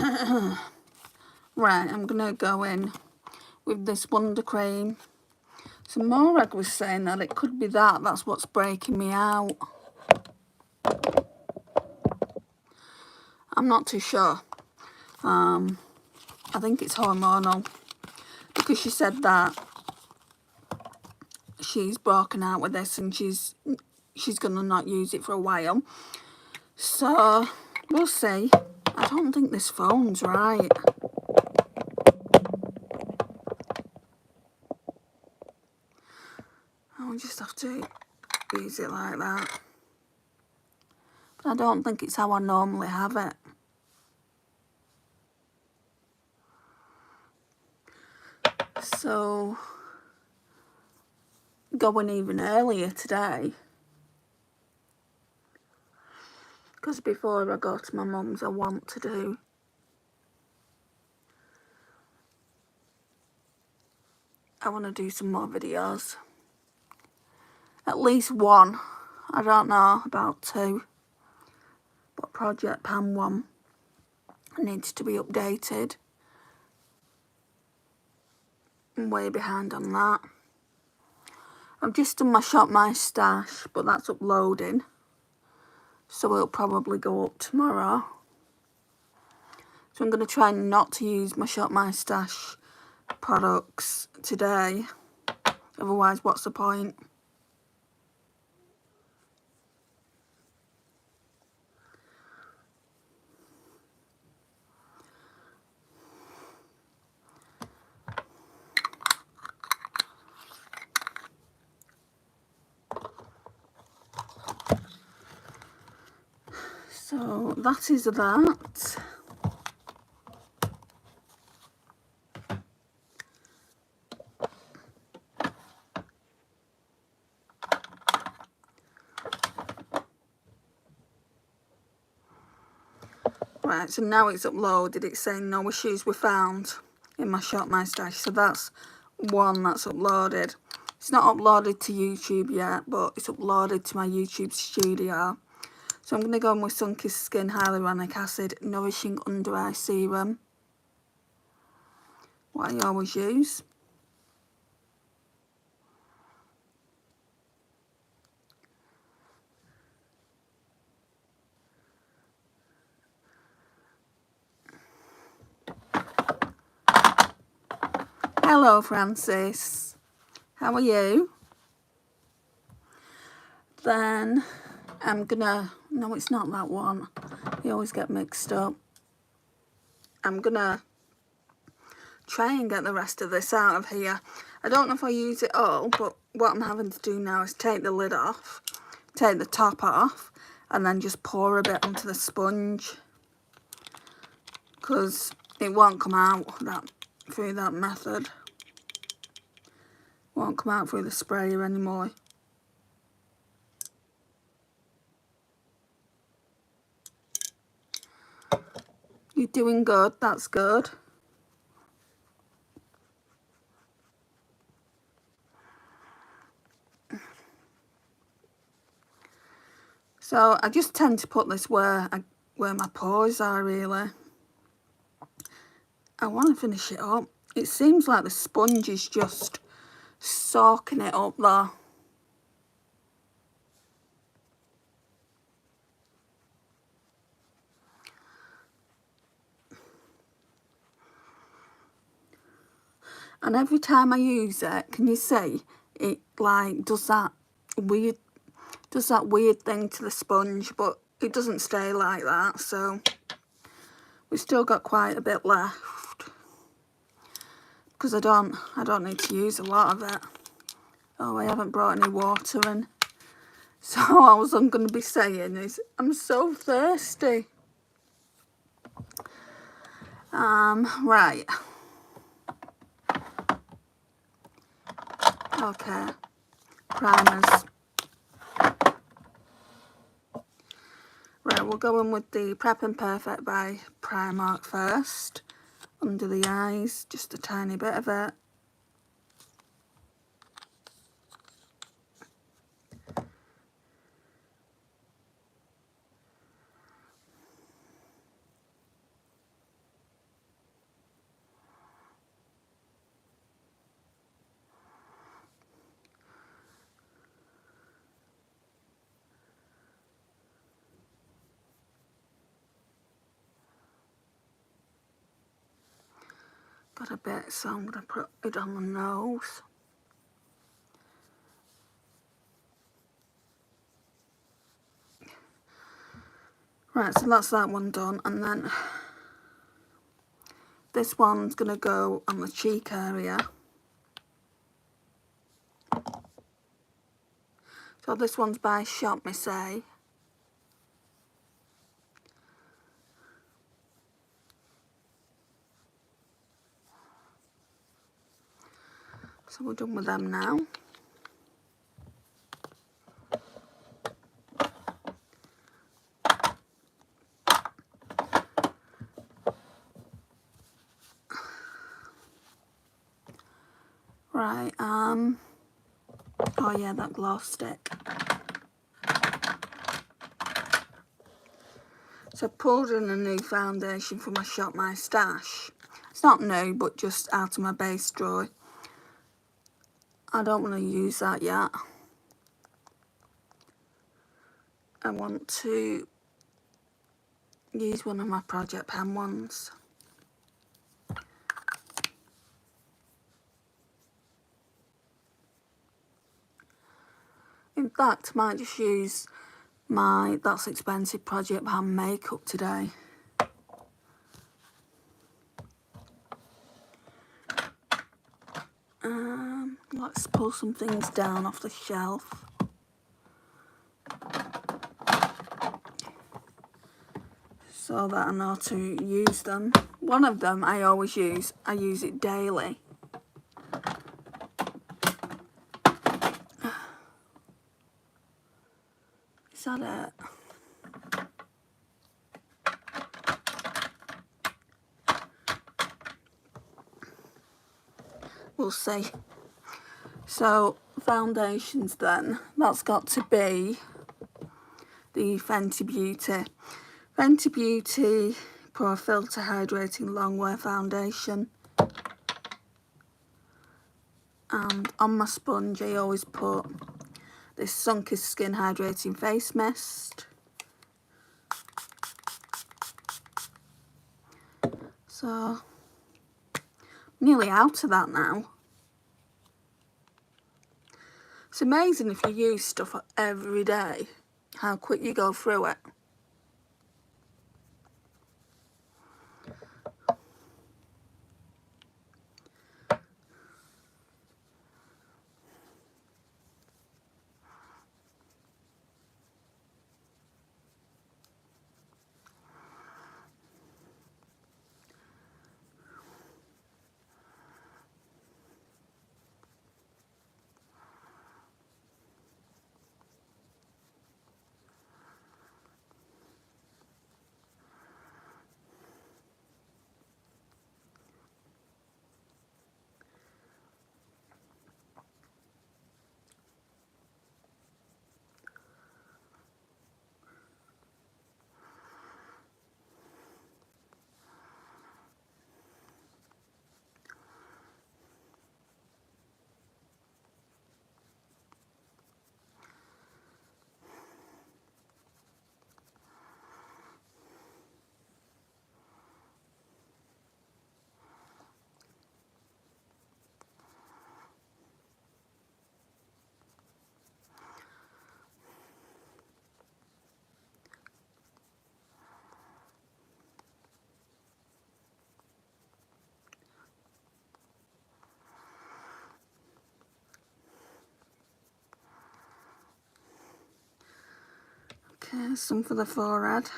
Right, I'm going to go in with this Wonder Cream. So Morag was saying that it could be that's what's breaking me out. I'm not too sure. I think it's hormonal, because she said that she's broken out with this and she's gonna not use it for a while. So we'll see. I don't think this phone's right. I'll just have to use it like that. But I don't think it's how I normally have it. So going even earlier today, because before I go to my mum's I want to do some more videos. At least one. I don't know about two. But Project Pan 1 needs to be updated. I'm way behind on that. I've just done my Shop My Stash, but that's uploading. So it'll probably go up tomorrow. So I'm going to try not to use my Shop My Stash products today. Otherwise, what's the point? So that is that. Right, so now it's uploaded. It's saying no issues were found in my Shop My Stash. So that's one that's uploaded. It's not uploaded to YouTube yet, but it's uploaded to my YouTube studio. So I'm going to go in with Sunkissed Skin Hyaluronic Acid Nourishing Under Eye Serum. What I always use. Hello Francis. How are you? Then I'm gonna, no it's not that one. You always get mixed up. I'm gonna try and get the rest of this out of here. I don't know if I use it all, but what I'm having to do now is take the lid off, take the top off, and then just pour a bit onto the sponge, because it won't come out through that method. Won't come out through the sprayer anymore. You're doing good, that's good. So I just tend to put this where my pores are, really. I want to finish it up. It seems like the sponge is just soaking it up though. And every time I use it, can you see, it like does that weird thing to the sponge, but it doesn't stay like that, so we've still got quite a bit left. Because I don't need to use a lot of it. Oh, I haven't brought any water in. So all I'm going to be saying is, I'm so thirsty. Right. Okay. Primers. Right, we'll go in with the Prep and Perfect by Primark first. Under the eyes, just a tiny bit of it. got a bit, so I'm going to put it on the nose. Right, so that's that one done, and then this one's going to go on the cheek area. So this one's by Shop Missy. So we're done with them now. Right, oh yeah, that glow stick. So I pulled in a new foundation from my Shop My Stash. It's not new, but just out of my base drawer. I don't want to use that yet. I want to use one of my Project Pen ones. In fact, I might just use my That's Expensive Project Pen makeup today. Let's pull some things down off the shelf. So that I know how to use them. One of them I always use. I use it daily. Is that it? We'll see. So foundations then. That's got to be the Fenty Beauty. Fenty Beauty Pro Filter Hydrating Longwear Foundation. And on my sponge I always put this Sunkist Skin Hydrating Face Mist. So, nearly out of that now. It's amazing if you use stuff every day, how quick you go through it. Okay, some for the forehead.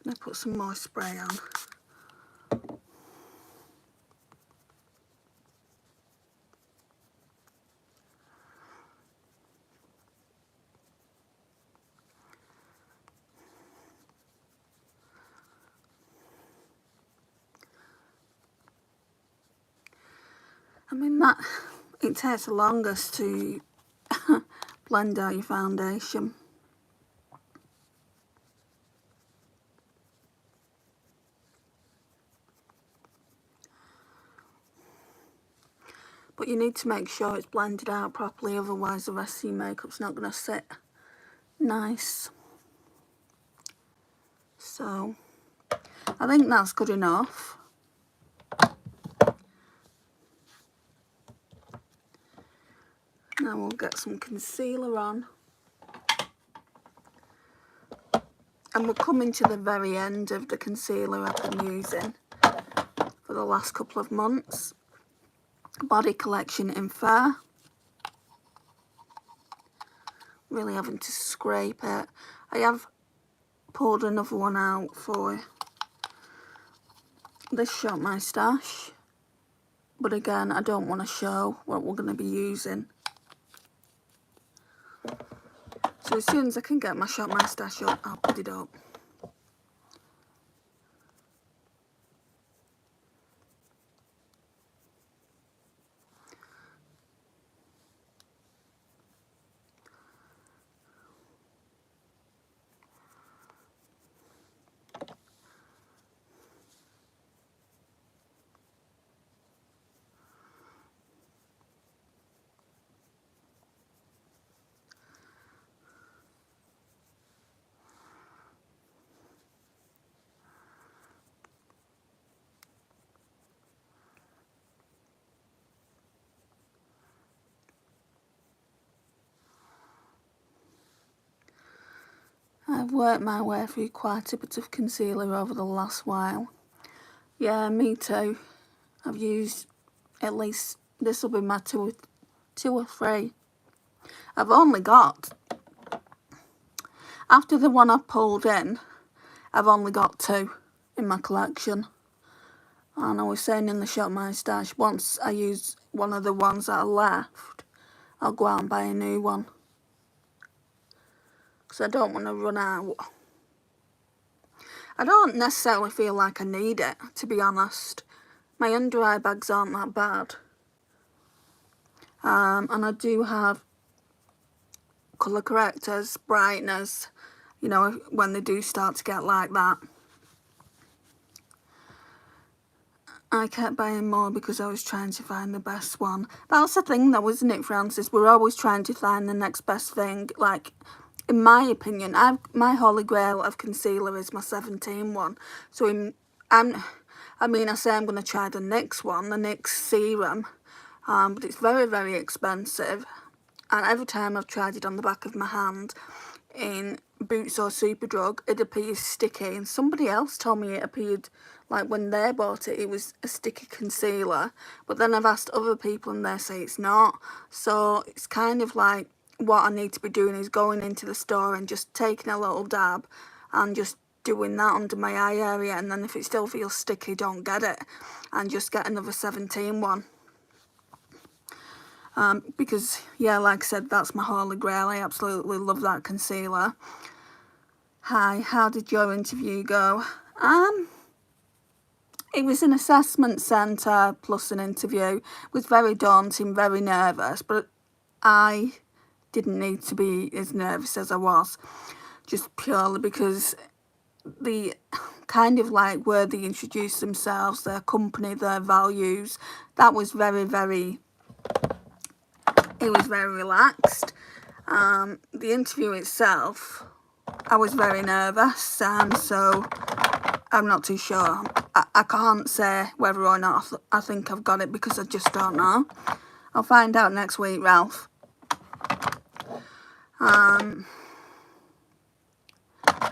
And I put some more spray on. I mean, that it takes the longest to blend out your foundation. But you need to make sure it's blended out properly, otherwise the rest of your makeup's not going to sit nice. So I think that's good enough. Now we'll get some concealer on. And we're coming to the very end of the concealer I've been using for the last couple of months. Body Collection in Fair. Really having to scrape it. I have pulled another one out for this Shop My Stash. But again, I don't want to show what we're going to be using. So as soon as I can get my Shop My Stash up, I'll put it up. I've worked my way through quite a bit of concealer over the last while. Yeah, me too. I've used at least, this will be my two or three. I've only got, after the one I pulled in, I've only got two in my collection. And I was saying in the Shop My Stash, once I use one of the ones that are left, I'll go out and buy a new one. Because I don't want to run out. I don't necessarily feel like I need it, to be honest. My under eye bags aren't that bad. And I do have colour correctors, brighteners, you know, when they do start to get like that. I kept buying more because I was trying to find the best one. That's the thing though, isn't it, Francis? We're always trying to find the next best thing. Like, in my opinion, my holy grail of concealer is my 17 one. So I mean, I say I'm going to try the NYX one, the NYX serum. But it's very, very expensive. And every time I've tried it on the back of my hand in Boots or Superdrug, it appears sticky. And somebody else told me it appeared, like when they bought it, it was a sticky concealer. But then I've asked other people and they say it's not. So it's kind of like, what I need to be doing is going into the store and just taking a little dab and just doing that under my eye area. And then if it still feels sticky, don't get it. And just get another 17 one. Because, yeah, like I said, that's my holy grail. I absolutely love that concealer. Hi, how did your interview go? It was an assessment centre plus an interview. It was very daunting, very nervous, but I didn't need to be as nervous as I was, just purely because the kind of like where they introduced themselves, their company, their values, that was very, very... It was very relaxed. The interview itself, I was very nervous, so I'm not too sure. I can't say whether or not I think I've got it because I just don't know. I'll find out next week, Ralph. I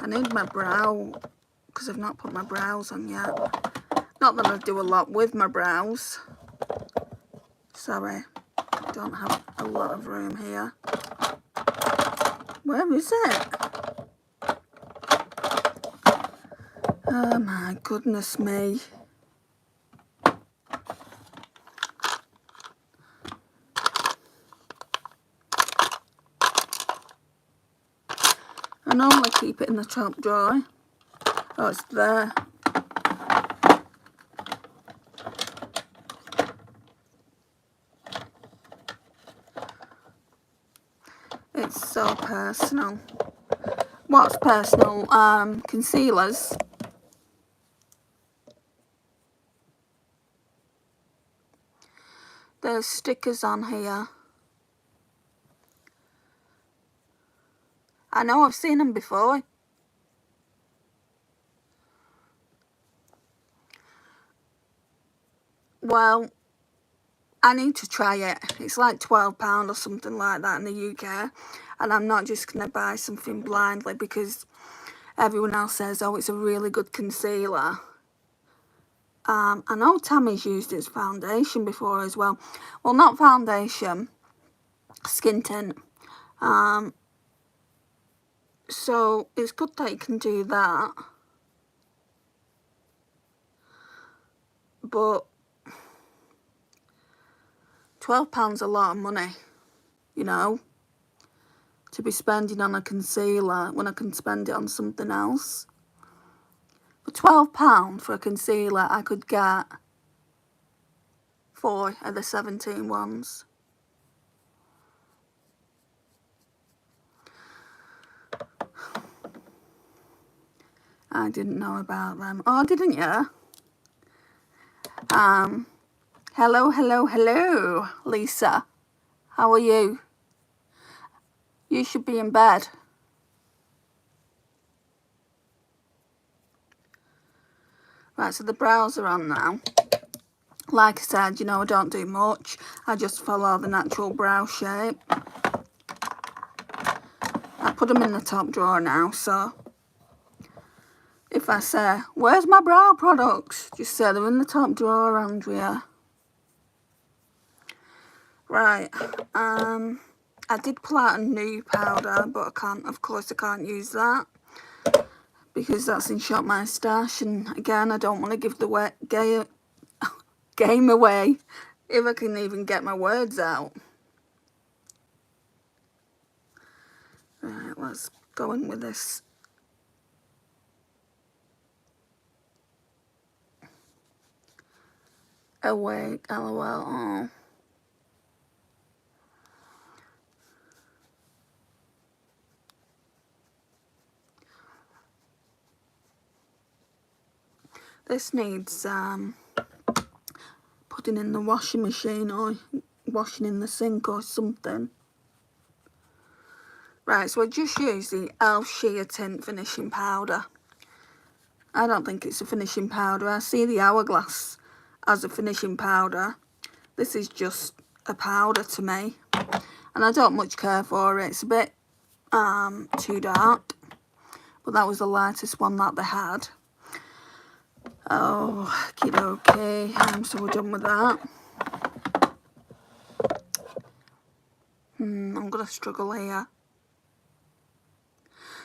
need my brow because I've not put my brows on yet. Not that I do a lot with my brows. Sorry. Don't have a lot of room here. Where is it? Oh my goodness me. I normally keep it in the top drawer. Oh, it's there. So personal. What's personal? Concealers. There's stickers on here. I know, I've seen them before. Well, I need to try it. It's like £12 or something like that in the UK. And I'm not just going to buy something blindly because everyone else says, oh, it's a really good concealer. I know Tammy's used its foundation before as well. Well, not foundation, skin tint. So it's good that you can do that. But £12 a lot of money, you know, to be spending on a concealer when I can spend it on something else. For £12 for a concealer, I could get 4 of the 17 ones. I didn't know about them. Oh, didn't you? Hello, Lisa. How are you? You should be in bed. Right, so the brows are on now. Like I said, you know, I don't do much. I just follow the natural brow shape. I put them in the top drawer now, so if I say, where's my brow products? Just say they're in the top drawer, Andrea. Right, I did pull out a new powder, but I can't, of course I can't use that because that's in Shop My Stash, and again, I don't want to give the game away if I can even get my words out. Right, let's go in with this. Awake, LOL. Oh. This needs putting in the washing machine or washing in the sink or something. Right, so I just used the e.l.f. Sheer Tint finishing powder. I don't think it's a finishing powder. I see the Hourglass as a finishing powder. This is just a powder to me, and I don't much care for it. It's a bit too dark, but that was the lightest one that they had. Oh, okay. So we're done with that. I'm gonna struggle here.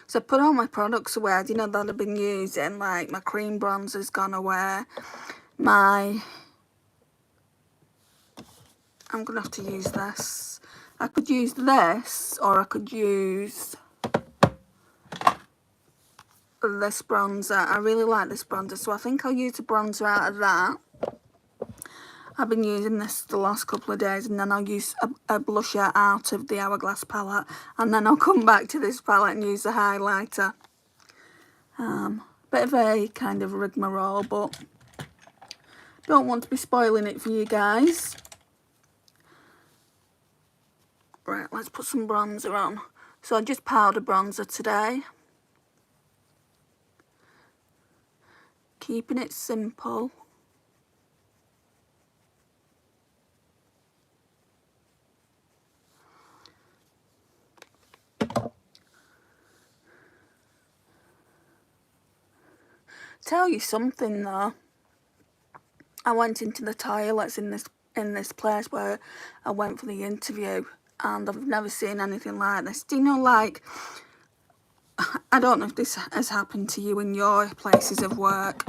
So I put all my products away, you know, that I've been using, like my cream bronzer's gone away. I'm gonna have to use this. I could use this, or I could use this bronzer. I really like this bronzer, so I think I'll use the bronzer out of that. I've been using this the last couple of days, and then I'll use a blusher out of the Hourglass palette, and then I'll come back to this palette and use the highlighter. Bit of a kind of rigmarole, but don't want to be spoiling it for you guys. Right, let's put some bronzer on. So I just powder bronzer today. Keeping it simple. Tell you something though. I went into the toilets in this place where I went for the interview, and I've never seen anything like this. Do you know, like, I don't know if this has happened to you in your places of work,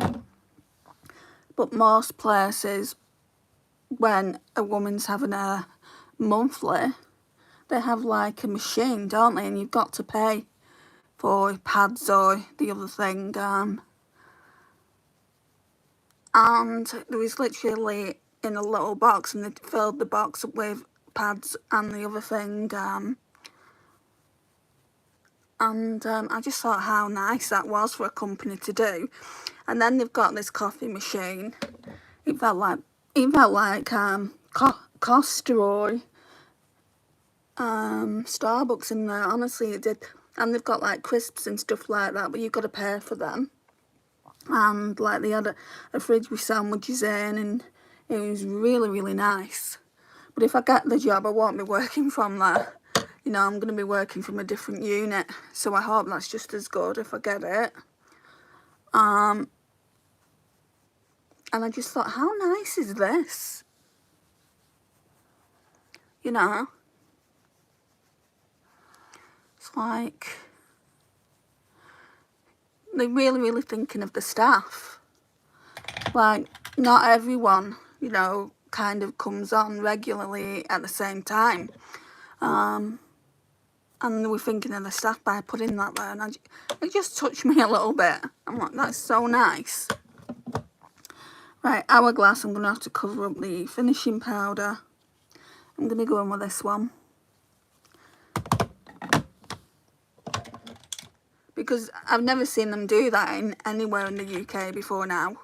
but most places, when a woman's having a monthly, they have like a machine, don't they? And you've got to pay for pads or the other thing. And there was literally in a little box, and they filled the box up with pads and the other thing. And I just thought how nice that was for a company to do. And then they've got this coffee machine. It felt like Costroy, Starbucks in there. Honestly, it did. And they've got like crisps and stuff like that, but you've got to pay for them. And like they had a fridge with sandwiches in, and it was really, really nice. But if I get the job, I won't be working from there. You know, I'm going to be working from a different unit, so I hope that's just as good if I get it. And I just thought, how nice is this? You know, it's like they're really, really thinking of the staff. Like, not everyone, you know, kind of comes on regularly at the same time. And we're thinking of the staff by putting that there, and it just touched me a little bit. I'm like, that's so nice. Right, Hourglass, I'm going to have to cover up the finishing powder. I'm going to go in with this one. Because I've never seen them do that anywhere in the UK before now.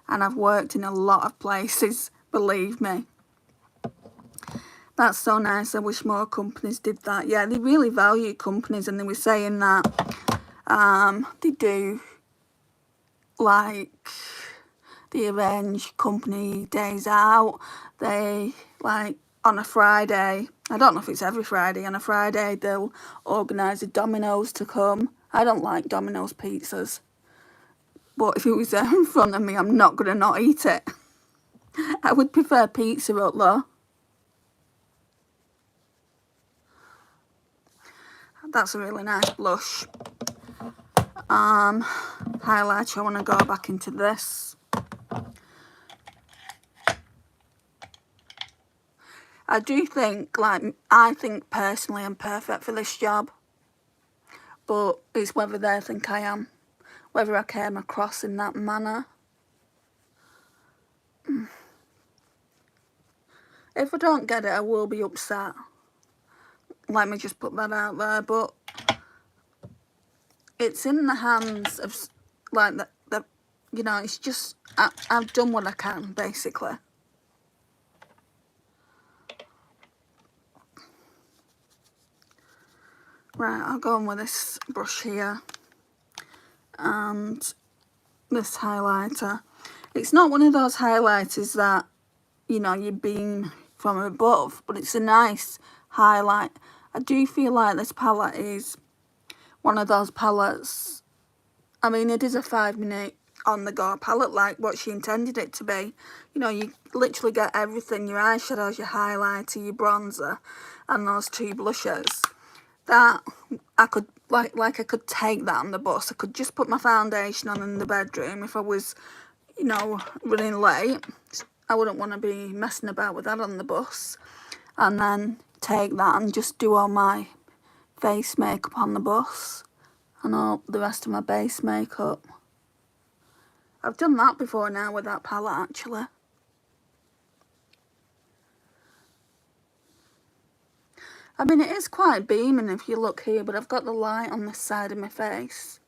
And I've worked in a lot of places, believe me. That's so nice. I wish more companies did that. Yeah, they really value companies, and they were saying that they do, like, they arrange company days out. They, like, on a Friday, I don't know if it's every Friday, on a Friday they'll organise a Domino's to come. I don't like Domino's pizzas, but if it was there in front of me, I'm not going to not eat it. I would prefer Pizza Hut though. That's a really nice blush. Highlighter, I want to go back into this. I do think, I think personally I'm perfect for this job. But it's whether they think I am. Whether I came across in that manner. If I don't get it, I will be upset. Let me just put that out there. But it's in the hands of, like, the you know, it's just, I've done what I can, basically. Right, I'll go on with this brush here. And this highlighter. It's not one of those highlighters that, you know, you beam from above, but it's a nice highlight. I do feel like this palette is one of those palettes. I mean, it is a 5-minute on-the-go palette, like what she intended it to be. You know, you literally get everything: your eyeshadows, your highlighter, your bronzer, and those 2 blushes. That I could I could take that on the bus. I could just put my foundation on in the bedroom if I was, you know, running late. I wouldn't want to be messing about with that on the bus. And then take that and just do all my face makeup on the bus and all the rest of my base makeup. I've done that before now with that palette, actually. I mean, it is quite beaming if you look here, but I've got the light on this side of my face.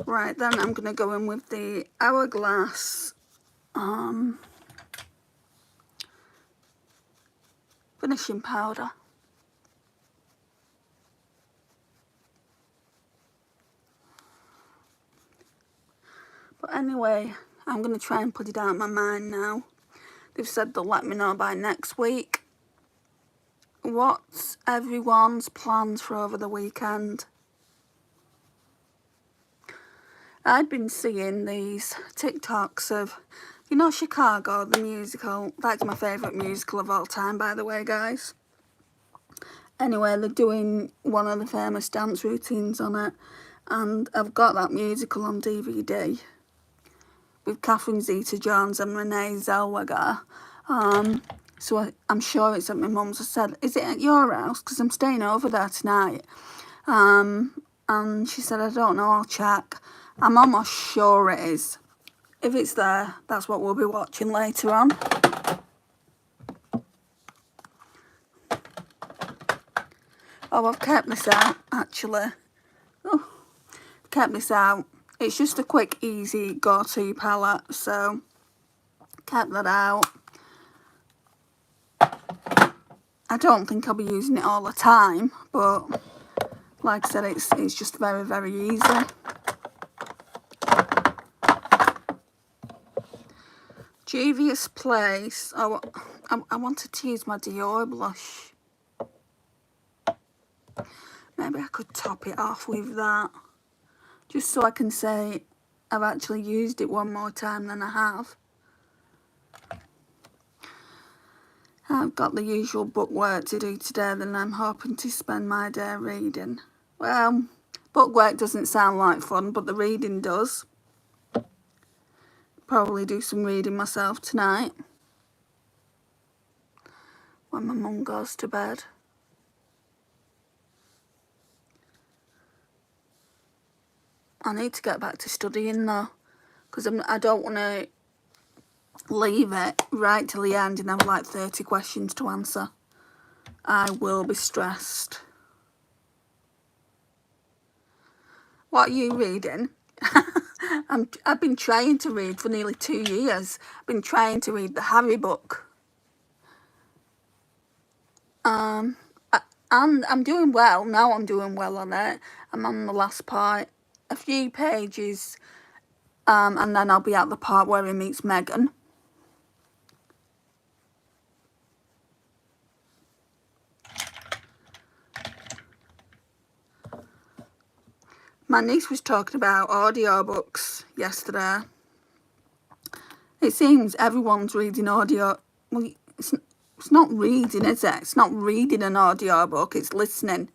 Right, then I'm going to go in with the Hourglass finishing powder. But anyway, I'm going to try and put it out of my mind now. They've said they'll let me know by next week. What's everyone's plans for over the weekend? I'd been seeing these TikToks of, you know, Chicago, the musical. That's my favourite musical of all time, by the way, guys. Anyway, they're doing one of the famous dance routines on it. And I've got that musical on DVD. With Catherine Zeta-Jones and Renee Zellweger. So I'm sure it's at my mum's. I said, is it at your house? Because I'm staying over there tonight. And she said, I don't know, I'll check. I'm almost sure it is. if it's there, that's what we'll be watching later on. Oh, I've kept this out, actually. Oh, kept this out. It's just a quick, easy go-to palette, so kept that out. I don't think I'll be using it all the time, but like I said, it's just very, very easy. Juvia's Place. Oh, I wanted to use my Dior blush. Maybe I could top it off with that, just so I can say I've actually used it one more time than I have. I've got the usual bookwork to do today, then I'm hoping to spend my day reading. Well, bookwork doesn't sound like fun, but the reading does. Probably do some reading myself tonight when my mum goes to bed. I need to get back to studying though, because I don't want to leave it right till the end and have like 30 questions to answer. I will be stressed. What are you reading? I've been trying to read for nearly 2 years. I've been trying to read the Harry book. And I'm doing well. Now I'm doing well on it. I'm on the last part. A few pages. And then I'll be at the part where he meets Meghan. My niece was talking about audiobooks yesterday. It seems everyone's reading audio. Well, it's not reading, is it? It's not reading an audiobook, it's listening.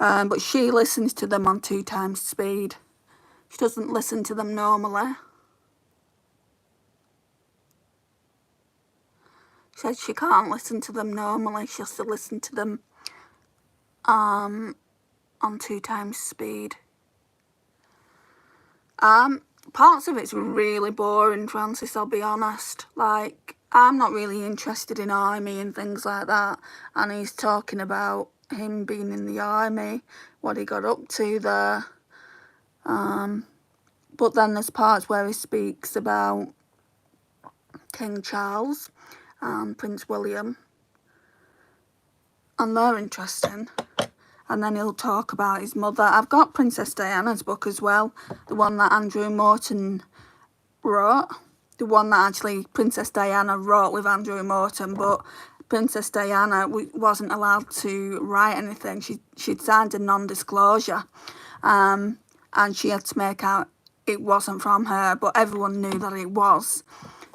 But she listens to them on 2 times speed. She doesn't listen to them normally. She said she can't listen to them normally. She has to listen to them on 2 times speed. Parts of it's really boring, Francis, I'll be honest. Like, I'm not really interested in army and things like that. And he's talking about him being in the army, what he got up to there. But then there's parts where he speaks about King Charles and Prince William. And they're interesting. And then he'll talk about his mother. I've got Princess Diana's book as well. The one that Andrew Morton wrote. The one that actually Princess Diana wrote with Andrew Morton. But Princess Diana wasn't allowed to write anything. She'd signed a non-disclosure. And she had to make out it wasn't from her. But everyone knew that it was.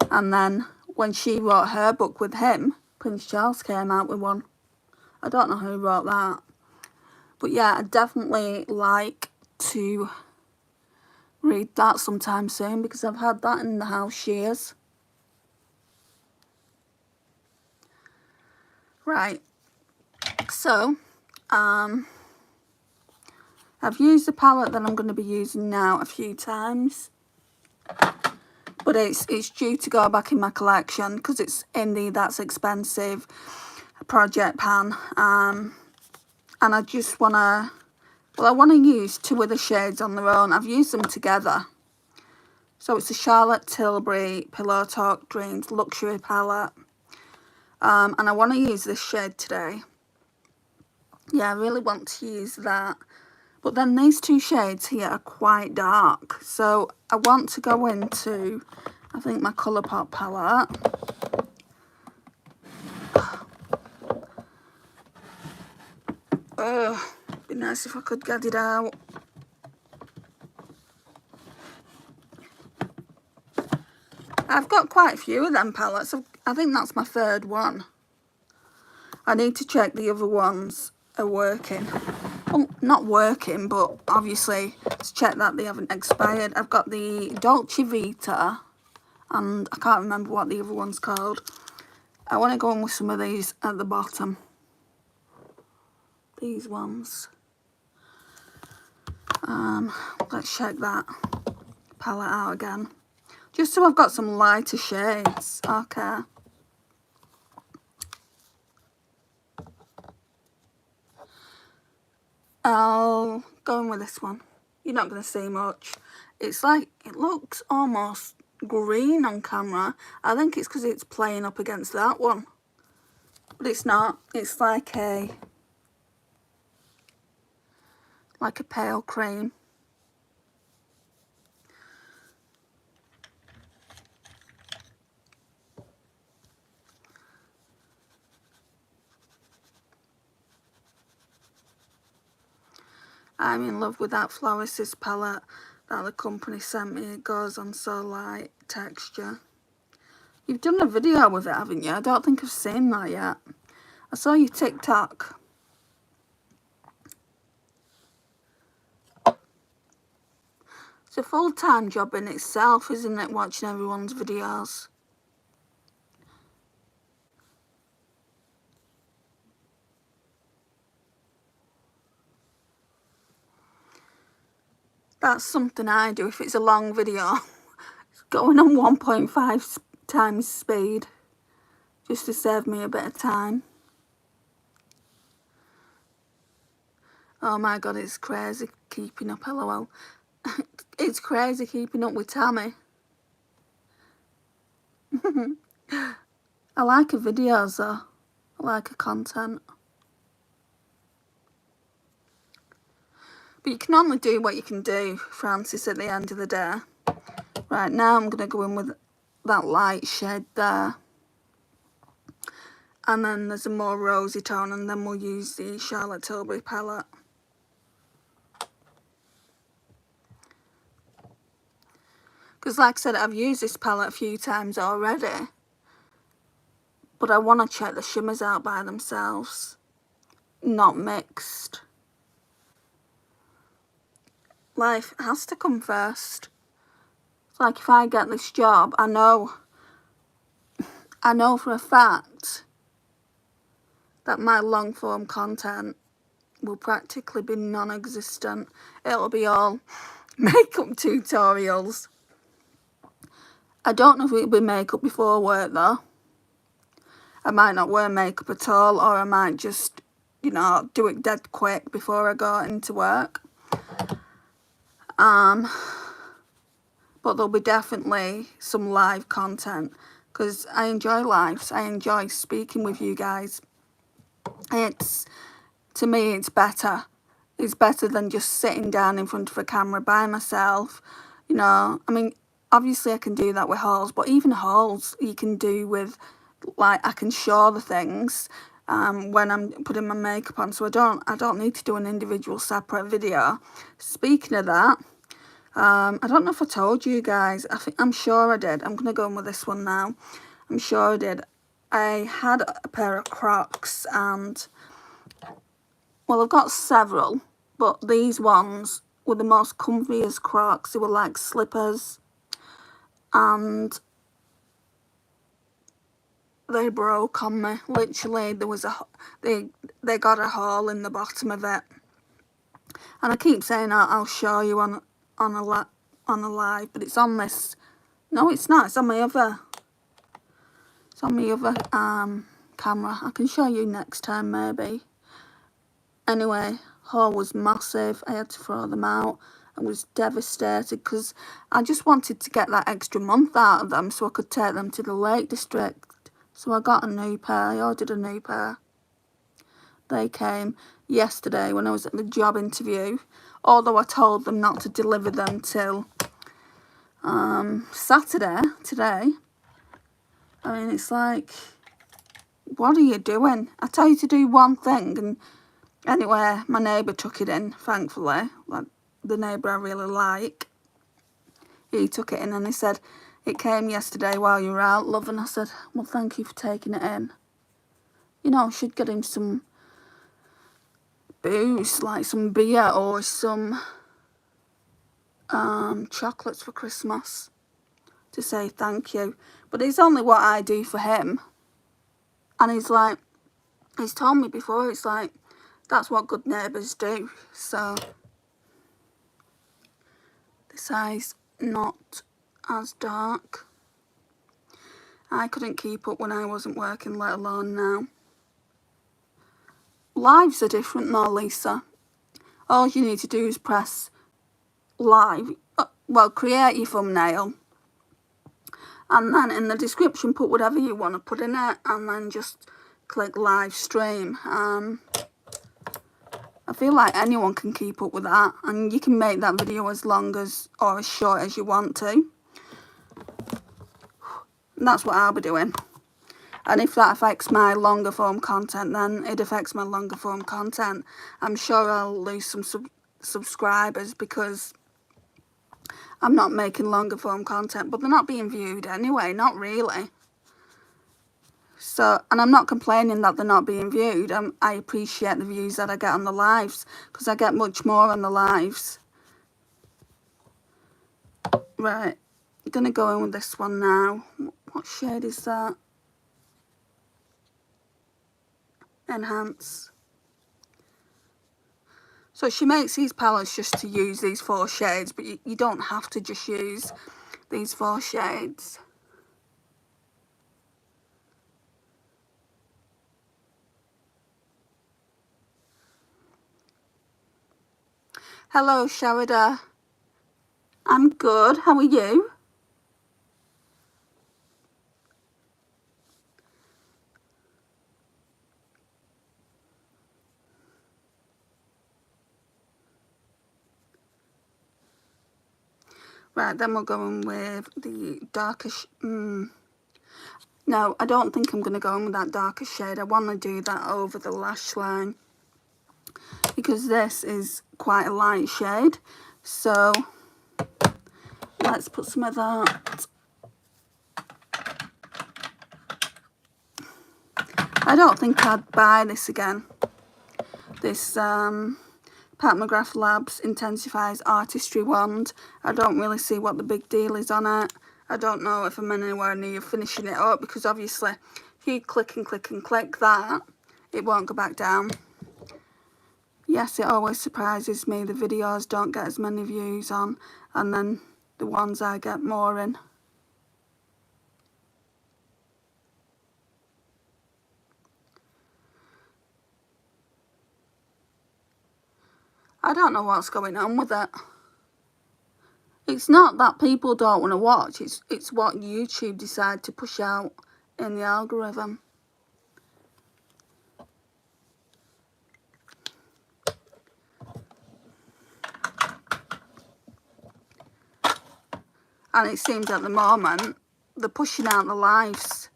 And then when she wrote her book with him, Prince Charles came out with one. I don't know who wrote that. But yeah, I'd definitely like to read that sometime soon because I've had that in the house years. Right, so I've used the palette that I'm going to be using now a few times. But it's due to go back in my collection because it's in the That's Expensive project pan. And I just want to, well, I want to use 2 of the shades on their own. I've used them together. So it's the Charlotte Tilbury Pillow Talk Dreams Luxury Palette. And I want to use this shade today. Yeah, I really want to use that. But then these 2 shades here are quite dark. So I want to go into, I think, my Colourpop palette. Oh, it'd be nice if I could get it out. I've got quite a few of them palettes. I think that's my 3rd one. I need to check the other ones are working. Well, not working, but obviously to check that they haven't expired. I've got the Dolce Vita, and I can't remember what the other one's called. I want to go in with some of these at the bottom. These ones. Let's check that. palette out again. Just so I've got some lighter shades. Okay. I'll go in with this one. You're not going to see much. It's like, it looks almost green on camera. I think it's because it's playing up against that one. But it's not. It's like a pale cream. I'm in love with that Floris's palette that the company sent me. It goes on so light texture. You've done a video with it, haven't you? I don't think I've seen that yet. I saw your TikTok. It's a full-time job in itself, isn't it, watching everyone's videos? That's something I do if it's a long video. It's going on 1.5 times speed, just to save me a bit of time. Oh my god, it's crazy keeping up, lol. It's crazy keeping up with Tammy. I like her videos though. I like her content. But you can only do what you can do, Francis, at the end of the day. Right, now I'm going to go in with that light shade there. And then there's a more rosy tone, and then we'll use the Charlotte Tilbury palette. Because like I said, I've used this palette a few times already. But I want to check the shimmers out by themselves. Not mixed. Life has to come first. It's like if I get this job, I know for a fact that my long form content will practically be non-existent. It'll be all makeup tutorials. I don't know if it'll be makeup before work though. I might not wear makeup at all, or I might just, you know, do it dead quick before I go into work. But there'll be definitely some live content, because I enjoy lives. I enjoy speaking with you guys. To me, it's better. It's better than just sitting down in front of a camera by myself. You know, I mean, obviously I can do that with hauls, but even hauls you can do with, like, I can show the things when I'm putting my makeup on, so I don't need to do an individual separate video. Speaking of that, I don't know if I told you guys. I'm sure I did. I'm going to go in with this one now. I'm sure I did. I had a pair of Crocs, and, well, I've got several, but these ones were the most comfiest Crocs. They were like slippers, and they broke on me. Literally, there was they got a hole in the bottom of it. And I keep saying I'll show you on a live, but it's on this. No, it's not. It's on my other. It's on my other camera. I can show you next time maybe. Anyway, haul was massive. I had to throw them out. I was devastated because I just wanted to get that extra month out of them so I could take them to the Lake District. So I got a new pair. I ordered a new pair. They came yesterday when I was at the job interview, although I told them not to deliver them till Saturday, today. I mean, it's like, what are you doing? I tell you to do one thing, and anyway, my neighbour took it in, thankfully. Like, the neighbour I really like. He took it in and he said, it came yesterday while you were out, love. And I said, well, thank you for taking it in. You know, I should get him some booze, like some beer or some chocolates for Christmas to say thank you. But it's only what I do for him. And he's like, he's told me before, it's like, that's what good neighbours do. So, this eye's not as dark. I couldn't keep up when I wasn't working, let alone now. Lives are different though, Lisa. All you need to do is press live, well, create your thumbnail, and then in the description put whatever you want to put in it, and then just click live stream. I feel like anyone can keep up with that, and you can make that video as long as or as short as you want to. And that's what I'll be doing. And if that affects my longer form content, then it affects my longer form content. I'm sure I'll lose some subscribers because I'm not making longer form content, but they're not being viewed anyway, not really. So, and I'm not complaining that they're not being viewed. I appreciate the views that I get on the lives, because I get much more on the lives. Right, I'm going to go in with this one now. What shade is that? Enhance. So she makes these palettes just to use these 4 shades, but you don't have to just use these 4 shades. Hello, Sharida. I'm good. How are you? Right, then we're going with the darker... No, I don't think I'm going to go in with that darker shade. I want to do that over the lash line, because this is quite a light shade. So let's put some of that. I don't think I'd buy this again. This Pat McGrath Labs Intensifies Artistry Wand. I don't really see what the big deal is on it. I don't know if I'm anywhere near finishing it up, because obviously if you click and click and click that, it won't go back down. Yes, it always surprises me. The videos don't get as many views on, and then the ones I get more in. I don't know what's going on with it. It's not that people don't want to watch, it's what YouTube decide to push out in the algorithm. And it seems at the moment they're pushing out the lives.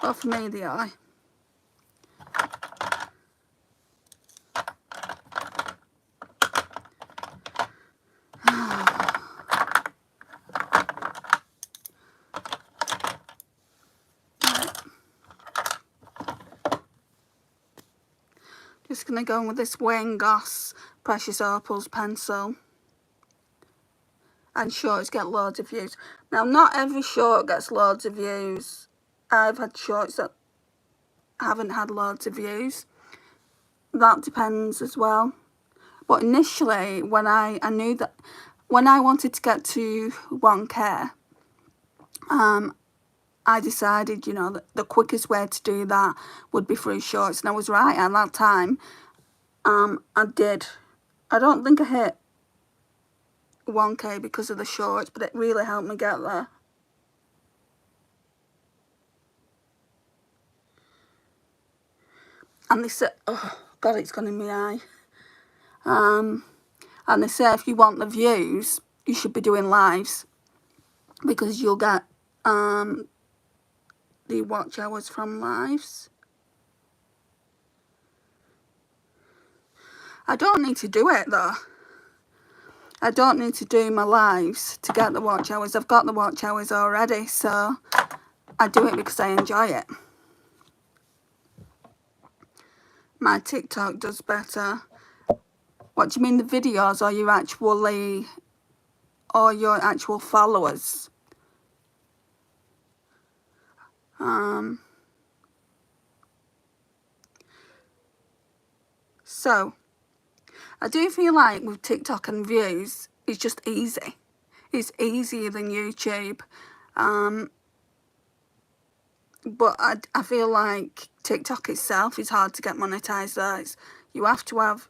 Well, for me they are. Just going to go in with this Wayne Goss Precious Opals pencil. And shorts get loads of views. Now, not every short gets loads of views. I've had shorts that haven't had loads of views. That depends as well. But initially, when I knew that, when I wanted to get to 1K, I decided, you know, that the quickest way to do that would be through shorts. And I was right at that time. I did. I don't think I hit 1K because of the shorts, but it really helped me get there. And they said, oh God, it's gone in my eye. And they say if you want the views, you should be doing lives, because you'll get the watch hours from lives. I don't need to do it though. I don't need to do my lives to get the watch hours. I've got the watch hours already, so I do it because I enjoy it. My TikTok does better. What do you mean, the videos, or your actual followers? So I do feel like with TikTok and views, it's just easy. It's easier than YouTube. But I feel like TikTok itself is hard to get monetized there. You have to have...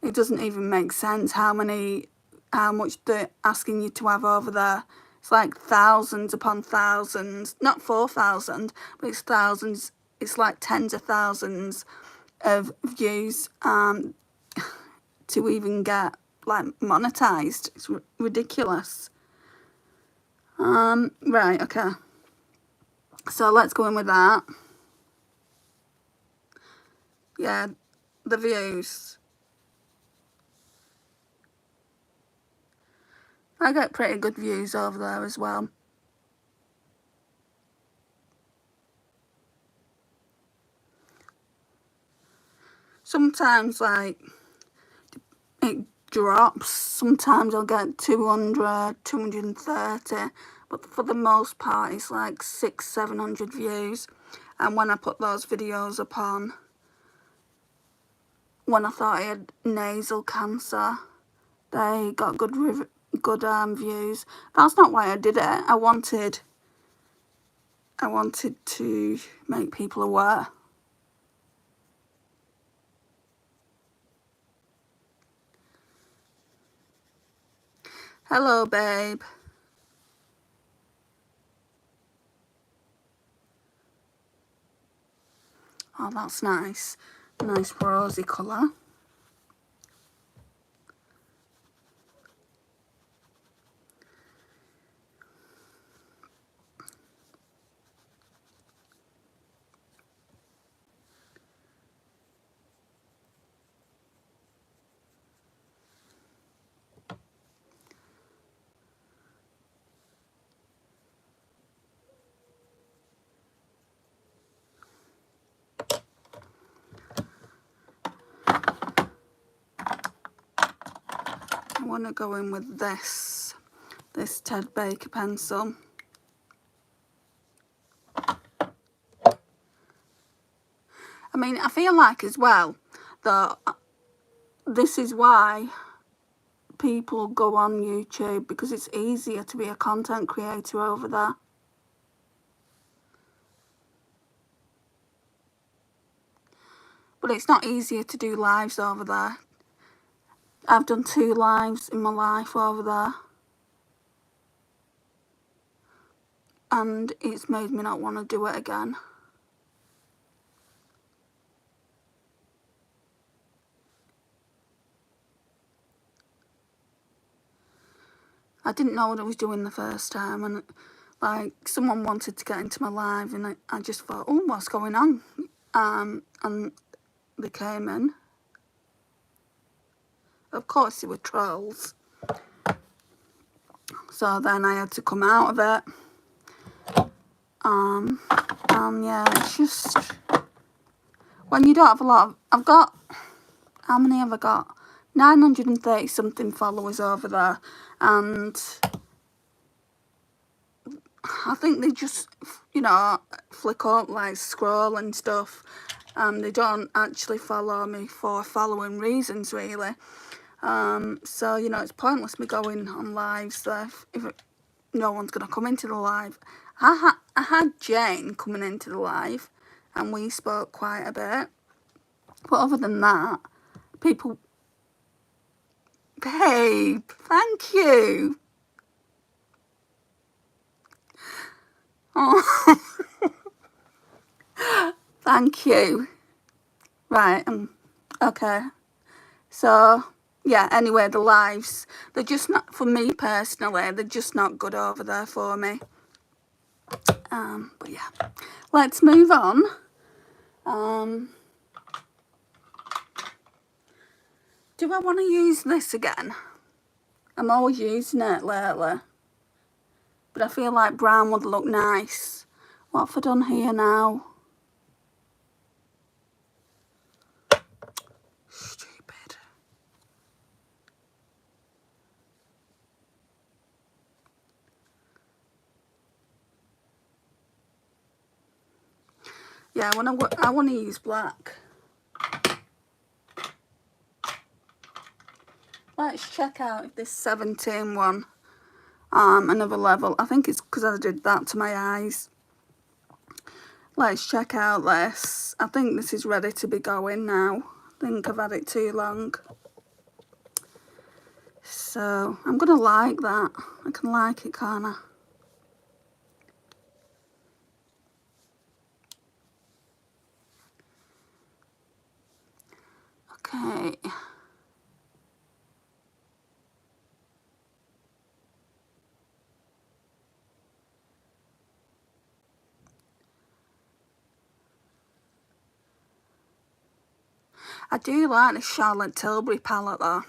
It doesn't even make sense how much they're asking you to have over there. It's like thousands upon thousands. Not 4,000, but it's thousands. It's like tens of thousands of views to even get like monetized. It's ridiculous. Right, okay. So let's go in with that. Yeah, the views. I get pretty good views over there as well. Sometimes, like, it drops. Sometimes I'll get 200, 230. But for the most part, it's like 600-700 views. And when I put those videos upon, when I thought I had nasal cancer, they got good views. That's not why I did it. I wanted to make people aware. Hello, babe. Oh, that's nice. Nice rosy colour. I want to go in with this Ted Baker pencil. I mean, I feel like as well that this is why people go on YouTube, because it's easier to be a content creator over there. But it's not easier to do lives over there. I've done 2 lives in my life over there. And it's made me not want to do it again. I didn't know what I was doing the first time, and like someone wanted to get into my live, and I just thought, oh, what's going on? And they came in. Of course they were trolls. So then I had to come out of it. And yeah, it's just when you don't have a lot of... I've got... How many have I got? 930 something followers over there, and I think they just, you know, flick up, like scroll and stuff. They don't actually follow me for following reasons, really. So, you know, it's pointless me going on lives there if no one's going to come into the live. I had Jane coming into the live, and we spoke quite a bit. But other than that, people... Babe, thank you. Oh, thank you. Right, okay. So, yeah, anyway, the lives, they're just not, for me personally, they're just not good over there for me. But yeah, let's move on. Do I want to use this again? I'm always using it lately. But I feel like brown would look nice. What have I done here now? Stupid. Yeah, I want to use black. Let's check out if this 17 one, another level. I think it's because I did that to my eyes. Let's check out this. I think this is ready to be going now. I think I've had it too long. So, I'm going to like that. I can like it, can't I? Okay. I do like the Charlotte Tilbury palette though.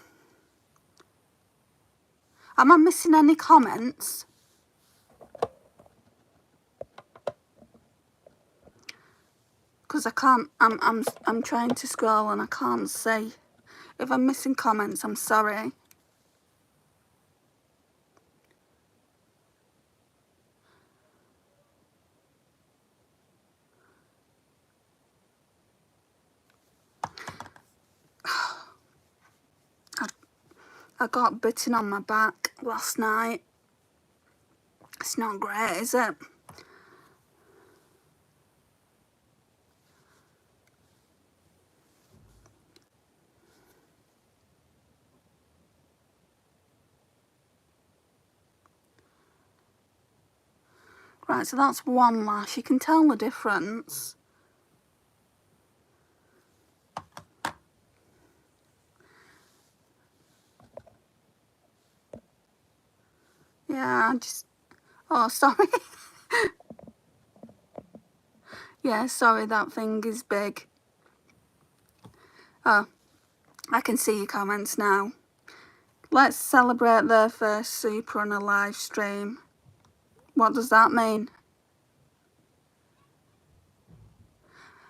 Am I missing any comments? Because I can't, I'm trying to scroll and I can't see. If I'm missing comments, I'm sorry. I got bitten on my back last night. It's not great, is it? Right, so that's one lash. You can tell the difference. Yeah, oh, sorry. Yeah, sorry, that thing is big. Oh, I can see your comments now. Let's celebrate their first super on a live stream. What does that mean?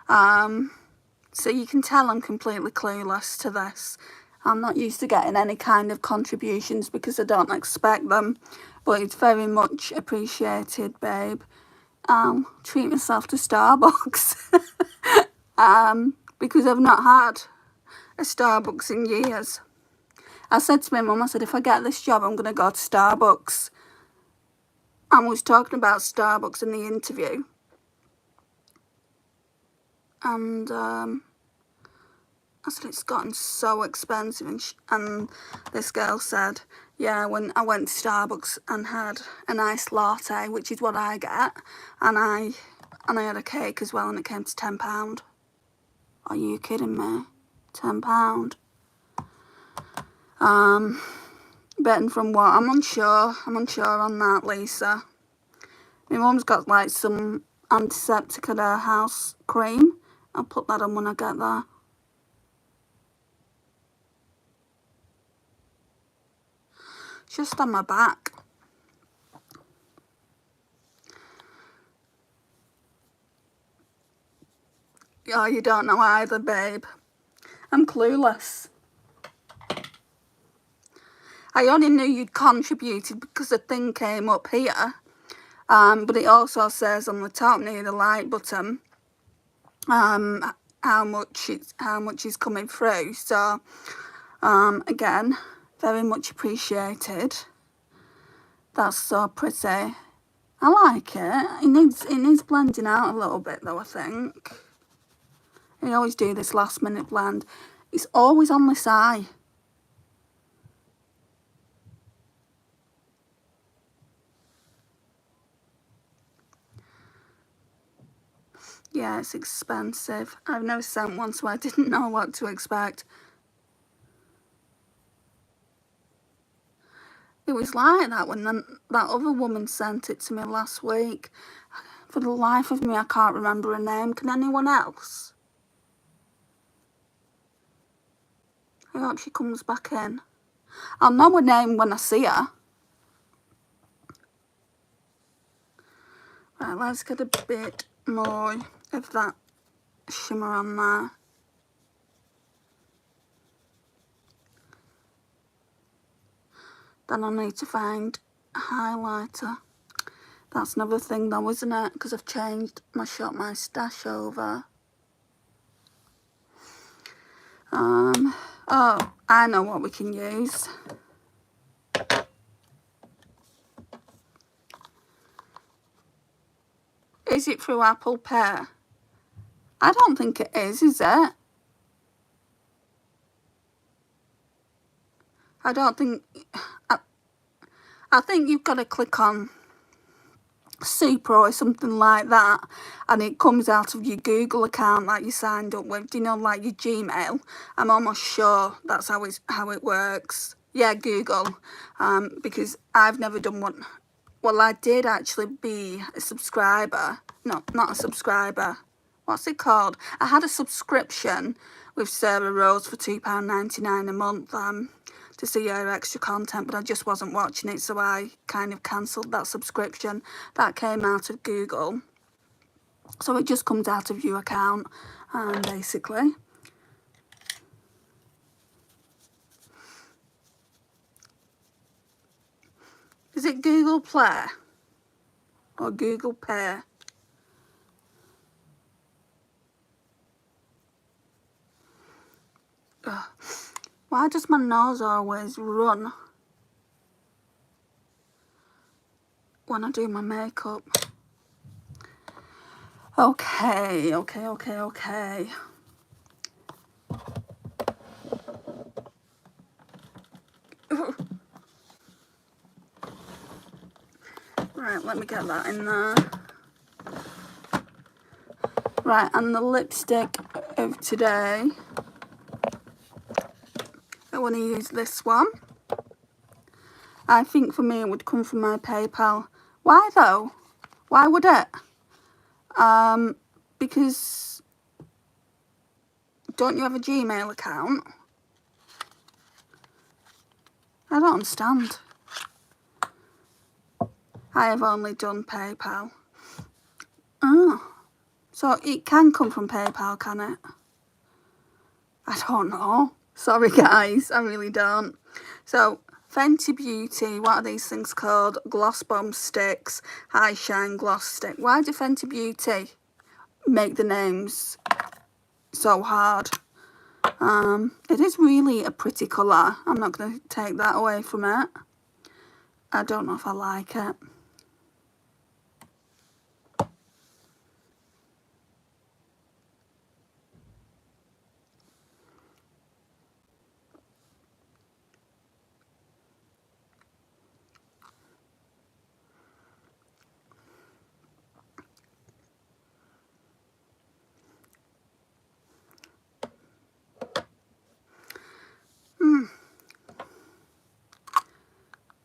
So you can tell I'm completely clueless to this. I'm not used to getting any kind of contributions because I don't expect them, but it's very much appreciated, babe. Treat myself to Starbucks. Because I've not had a Starbucks in years. I said to my mum, I said, if I get this job, I'm going to go to Starbucks. And we was talking about Starbucks in the interview. And I said, it's gotten so expensive. And this girl said, yeah, when I went to Starbucks and had an iced latte, which is what I get, and I had a cake as well, and it came to £10. Are you kidding me? £10. Betting from what? I'm unsure on that, Lisa. My mum's got like some antiseptic at her house cream. I'll put that on when I get there. Just on my back. Oh, you don't know either, babe. I'm clueless. I only knew you'd contributed because the thing came up here. But it also says on the top near the like button how much is coming through. So again, very much appreciated. That's so pretty. I like it. It needs blending out a little bit though, I think. I always do this last minute blend. It's always on this eye. Yeah, it's expensive. I've never sent one, so I didn't know what to expect. It was like that when that other woman sent it to me last week. For the life of me, I can't remember her name. Can anyone else? I hope she comes back in. I'll know her name when I see her. Right, let's get a bit more of that shimmer on there. Then I need to find a highlighter. That's another thing though, isn't it? Because I've changed my stash over. Oh, I know what we can use. Is it through Apple Pay? I don't think it is it? I don't think... I think you've got to click on Super or something like that, and it comes out of your Google account that you signed up with. Do you know, like your Gmail? I'm almost sure that's how it works. Yeah, Google. Because I've never done one. Well, I did actually be a subscriber. No, not a subscriber. What's it called? I had a subscription with Sarah Rose for £2.99 a month to see her extra content, but I just wasn't watching it, so I kind of cancelled that subscription. That came out of Google. So it just comes out of your account, basically. Is it Google Play or Google Pay? Ugh. Why does my nose always run when I do my makeup? Okay. Right, let me get that in there. Right, and the lipstick of today, I want to use this one. I think for me it would come from my PayPal. Why though? Why would it? Because don't you have a Gmail account? I don't understand. I have only done PayPal. Oh, so it can come from PayPal, can it? I don't know. Sorry guys, I really don't. So Fenty Beauty, what are these things called? Gloss Bomb Sticks, High Shine Gloss Stick. Why do Fenty Beauty make the names so hard? It is really a pretty colour. I'm not going to take that away from it. I don't know if I like it.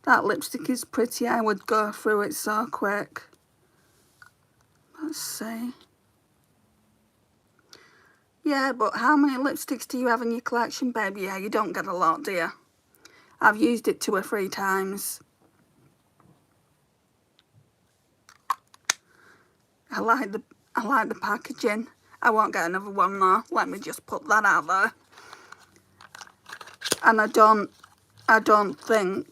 That lipstick is pretty. I would go through it so quick. Let's see. Yeah, but how many lipsticks do you have in your collection, baby? Yeah, you don't get a lot, do you? I've used it 2 or 3 times. I like the packaging. I won't get another one though. Let me just put that out there. And I don't think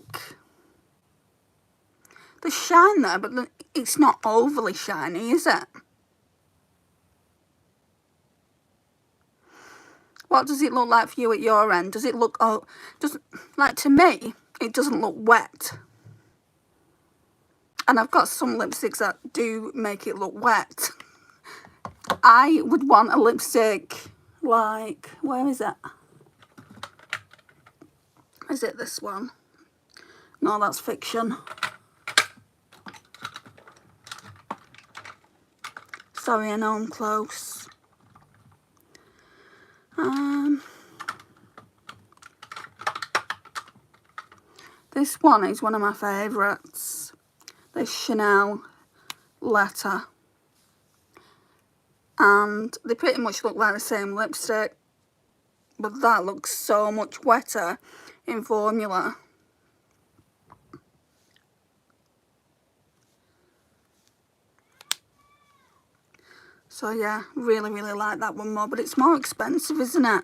there's shine there, but it's not overly shiny, is it? What does it look like for you at your end? Does it look, like to me, it doesn't look wet. And I've got some lipsticks that do make it look wet. I would want a lipstick like, where is it? Is it this one? No, that's Fiction. Sorry, I know I'm close. This one is one of my favourites. This Chanel Letter. And they pretty much look like the same lipstick, but that looks so much wetter in formula. So yeah, really like that one more, but it's more expensive, isn't it?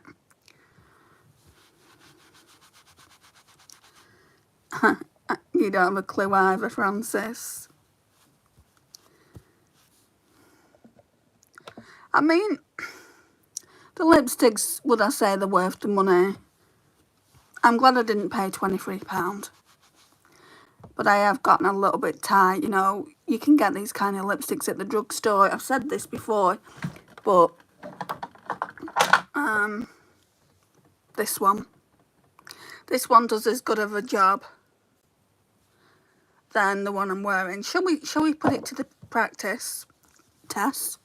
You don't have a clue either, Francis. I mean, the lipsticks, would I say they're worth the money? I'm glad I didn't pay £23. But I have gotten a little bit tight, you know. You can get these kind of lipsticks at the drugstore. I've said this before, but this one does as good of a job than the one I'm wearing. Shall we put it to the practice test?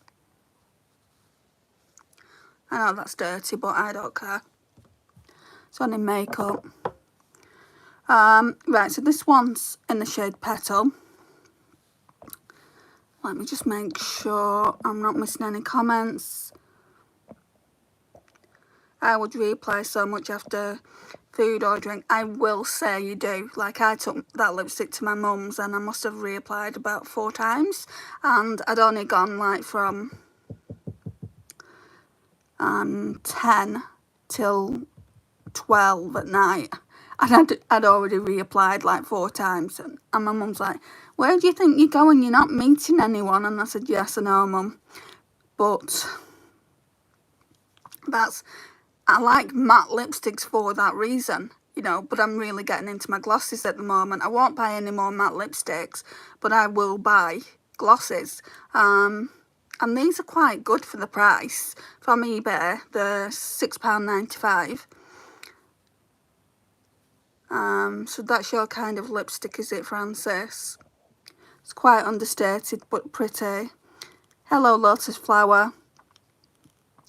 I know that's dirty, but I don't care. It's only makeup. Right, so this one's in the shade Petal. Let me just make sure I'm not missing any comments. I would reapply so much after food or drink. I will say you do. Like, I took that lipstick to my mum's and I must have reapplied about 4 times. And I'd only gone like from 10 till 12 at night. And I'd already reapplied like 4 times. And my mum's like, where do you think you're going? You're not meeting anyone. And I said, yes, I know, Mum. But I like matte lipsticks for that reason, you know, but I'm really getting into my glosses at the moment. I won't buy any more matte lipsticks, but I will buy glosses. And these are quite good for the price from eBay. They're £6.95. So that's your kind of lipstick, is it, Francis? It's quite understated but pretty. Hello, Lotus Flower.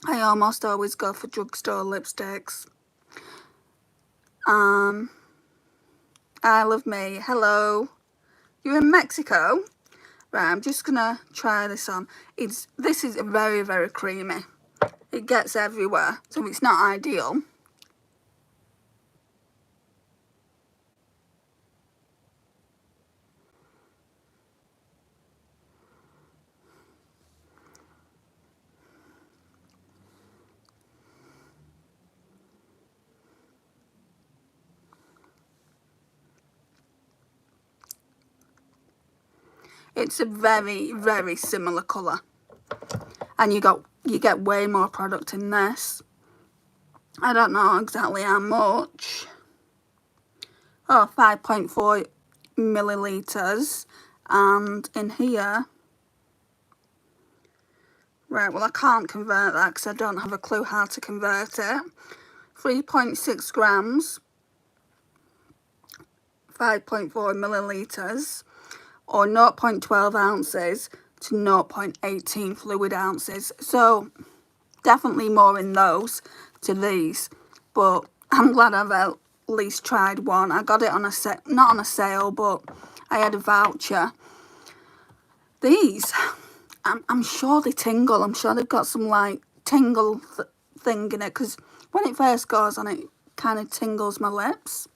I almost always go for drugstore lipsticks. I Love Me. Hello. You're in Mexico? Right, I'm just gonna try this on. This is very, very creamy. It gets everywhere, so it's not ideal. It's a very, very similar colour. And you get way more product in this. I don't know exactly how much. Oh, 5.4 millilitres. And in here, right, well, I can't convert that because I don't have a clue how to convert it. 3.6 grams, 5.4 millilitres, or 0.12 ounces to 0.18 fluid ounces. So definitely more in those to these, but I'm glad I've at least tried one. I got it on not on a sale, but I had a voucher. These, I'm sure they tingle. I'm sure they've got some like tingle thing in it, because when it first goes on, it kind of tingles my lips.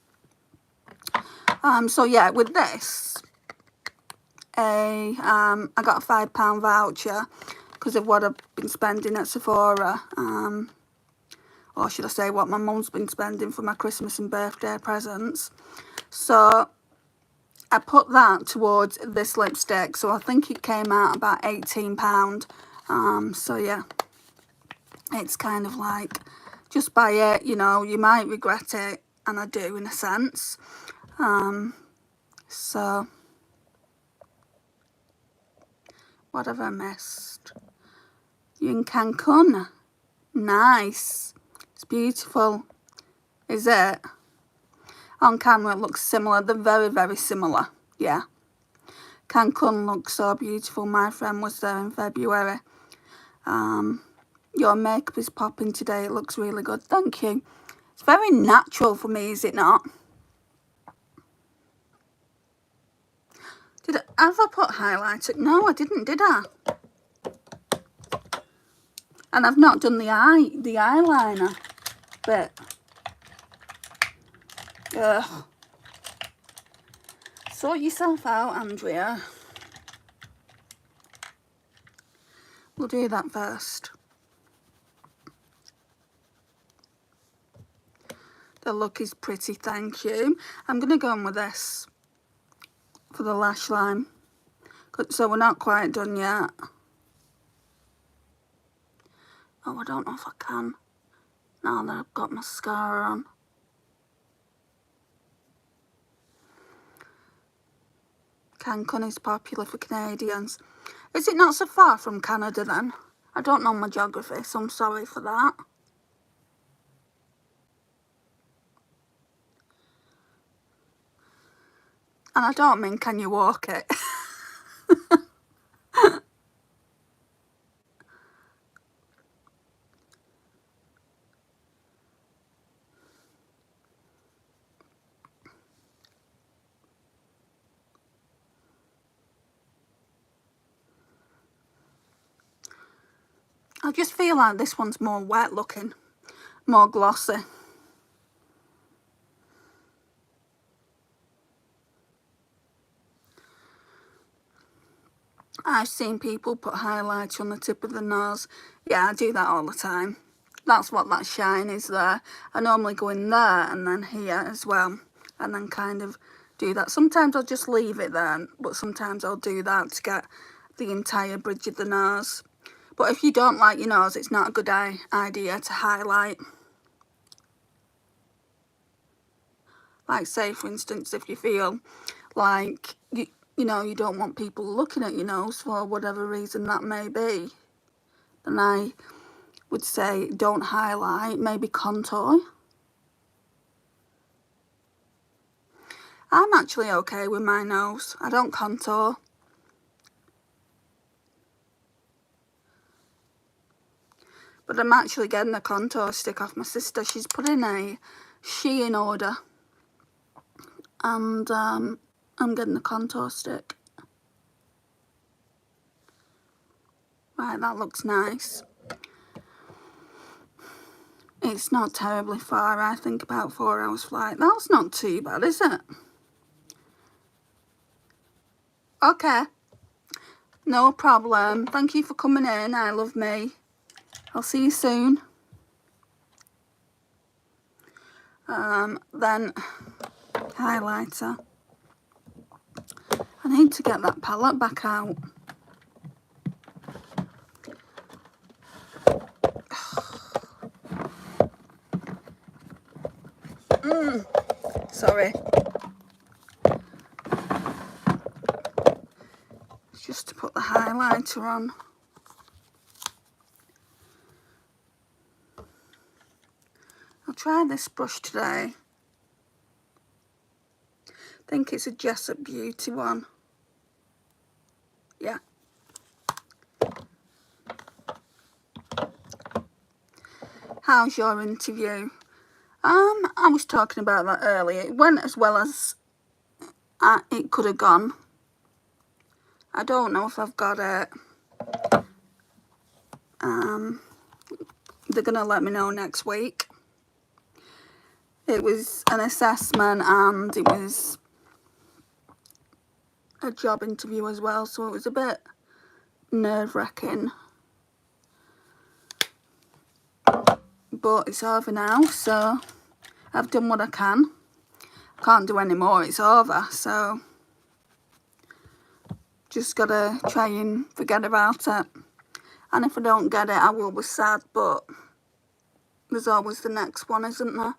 So yeah, with this, I got a £5 voucher because of what I've been spending at Sephora, or should I say what my mum's been spending for my Christmas and birthday presents. So I put that towards this lipstick, so I think it came out about £18. So yeah, it's kind of like, just buy it, you know, you might regret it, and I do in a sense. So what have I missed? You're in Cancun. Nice. It's beautiful. Is it? On camera it looks similar. They're very, very similar. Yeah. Cancun looks so beautiful. My friend was there in February. Your makeup is popping today. It looks really good. Thank you. It's very natural for me, is it not? Have I put highlighter? No, I didn't, did I? And I've not done the eyeliner bit. Ugh. Sort yourself out, Andrea. We'll do that first. The look is pretty, thank you. I'm going to go on with this for the lash line. So we're not quite done yet. Oh, I don't know if I can. Now that I've got mascara on. Cancun is popular for Canadians. Is it not so far from Canada then? I don't know my geography, so I'm sorry for that. And I don't mean can you walk it. I just feel like this one's more wet looking, more glossy. I've seen people put highlighter on the tip of the nose. Yeah, I do that all the time. That's what that shine is there. I normally go in there and then here as well, and then kind of do that. Sometimes I'll just leave it there, but sometimes I'll do that to get the entire bridge of the nose. But if you don't like your nose, it's not a good idea to highlight. Like say for instance, if you feel like you know you don't want people looking at your nose for whatever reason that may be, then I would say don't highlight, maybe contour. I'm actually okay with my nose. I don't contour. But I'm actually getting a contour stick off my sister. She's put in a Shein order. And I'm getting a contour stick. Right, that looks nice. It's not terribly far, I think about 4 hours flight. That's not too bad, is it? Okay. No problem. Thank you for coming in. I love me. I'll see you soon. Then highlighter. I need to get that palette back out. Sorry. It's just to put the highlighter on. I'll try this brush today. I think it's a Jessup Beauty one. Yeah. How's your interview? I was talking about that earlier. It went as well as it could have gone. I don't know if I've got it. They're going to let me know next week. It was an assessment and it was a job interview as well, so it was a bit nerve-wracking. But it's over now, so I've done what I can. Can't do any more, it's over, so just gotta try and forget about it. And if I don't get it, I will be sad, but there's always the next one, isn't there?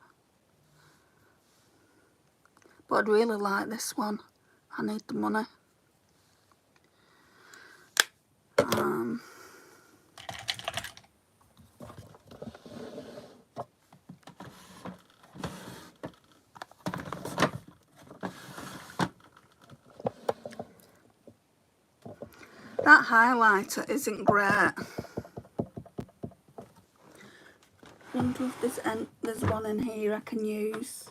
But I'd really like this one. I need the money. That highlighter isn't great. I wonder if there's one in here I can use.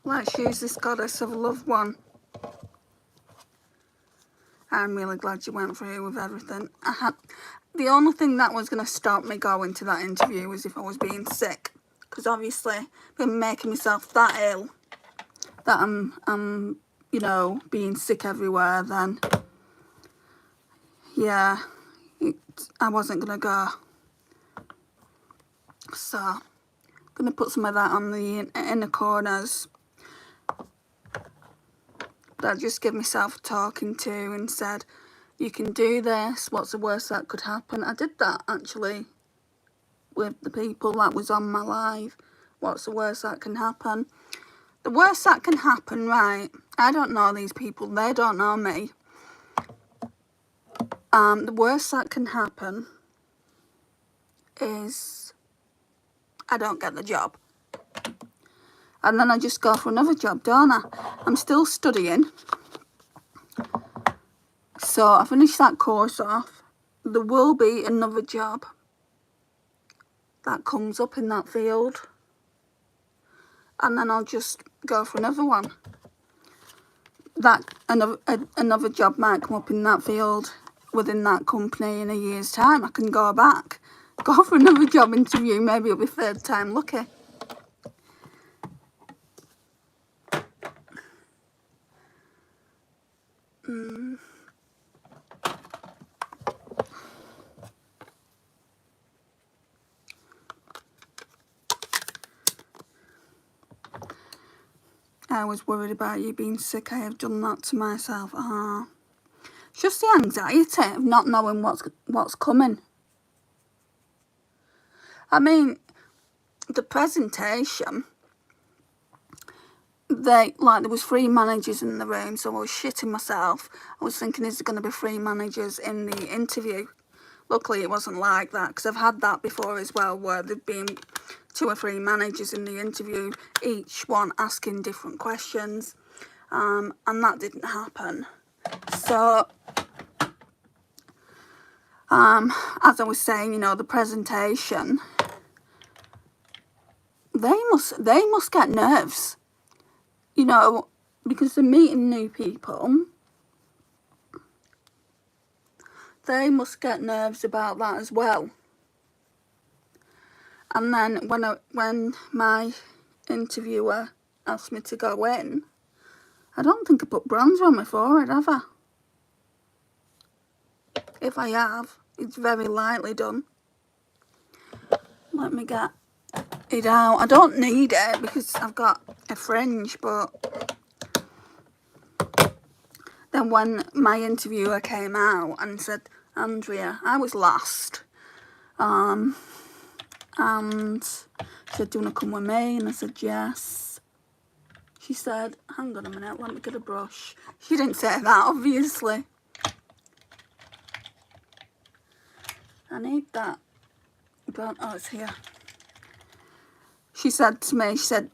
Let's use this Goddess of Love one. I'm really glad you went through with everything. The only thing that was going to stop me going to that interview was if I was being sick. Because obviously I've been making myself that ill that I'm you know, being sick everywhere, then yeah, I wasn't going to go. So I'm going to put some of that on the inner corners. But I just gave myself a talking to and said, you can do this, what's the worst that could happen? I did that actually with the people that was on my live. What's the worst that can happen? The worst that can happen, right? I don't know these people. They don't know me. The worst that can happen is I don't get the job. And then I just go for another job, don't I? I'm still studying. So I finish that course off. There will be another job that comes up in that field. And then I'll just go for another one. That another job might come up in that field within that company in a year's time. I can go back, go for another job interview. Maybe it'll be third time lucky. I was worried about you being sick. I have done that to myself. It's just the anxiety of not knowing what's coming. I mean, the presentation, there was 3 managers in the room, so I was shitting myself. I was thinking, is there going to be 3 managers in the interview? Luckily, it wasn't like that, because I've had that before as well, where there've been 2 or 3 managers in the interview, each one asking different questions, and that didn't happen. So, as I was saying, you know, the presentation, they must get nerves, you know, because they're meeting new people. They must get nerves about that as well. And then when my interviewer asked me to go in, I don't think I put bronzer on my forehead, have I? If I have, it's very lightly done. Let me get it out. I don't need it because I've got a fringe, but then when my interviewer came out and said, Andrea, I was last, and she said, do you want to come with me? And I said, yes. She said, hang on a minute, let me get a brush. She didn't say that, obviously. I need that. Oh, it's here. She said to me, she said,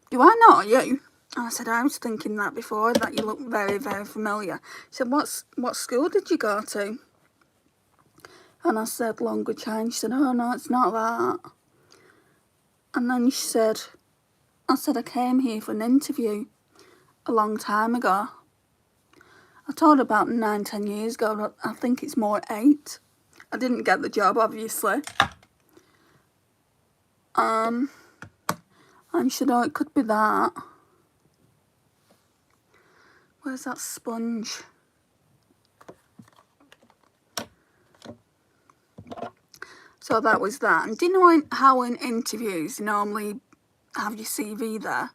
do I know you? And I said, I was thinking that before, that you look very, very familiar. She said, what school did you go to? And I said, Longwood High. She said, oh no, it's not that. And then she said, I came here for an interview a long time ago. I told her about 9-10 years ago, but I think it's more 8. I didn't get the job, obviously. And she said, oh, it could be that. Where's that sponge? So that was that. And do you know how in interviews you normally have your CV there?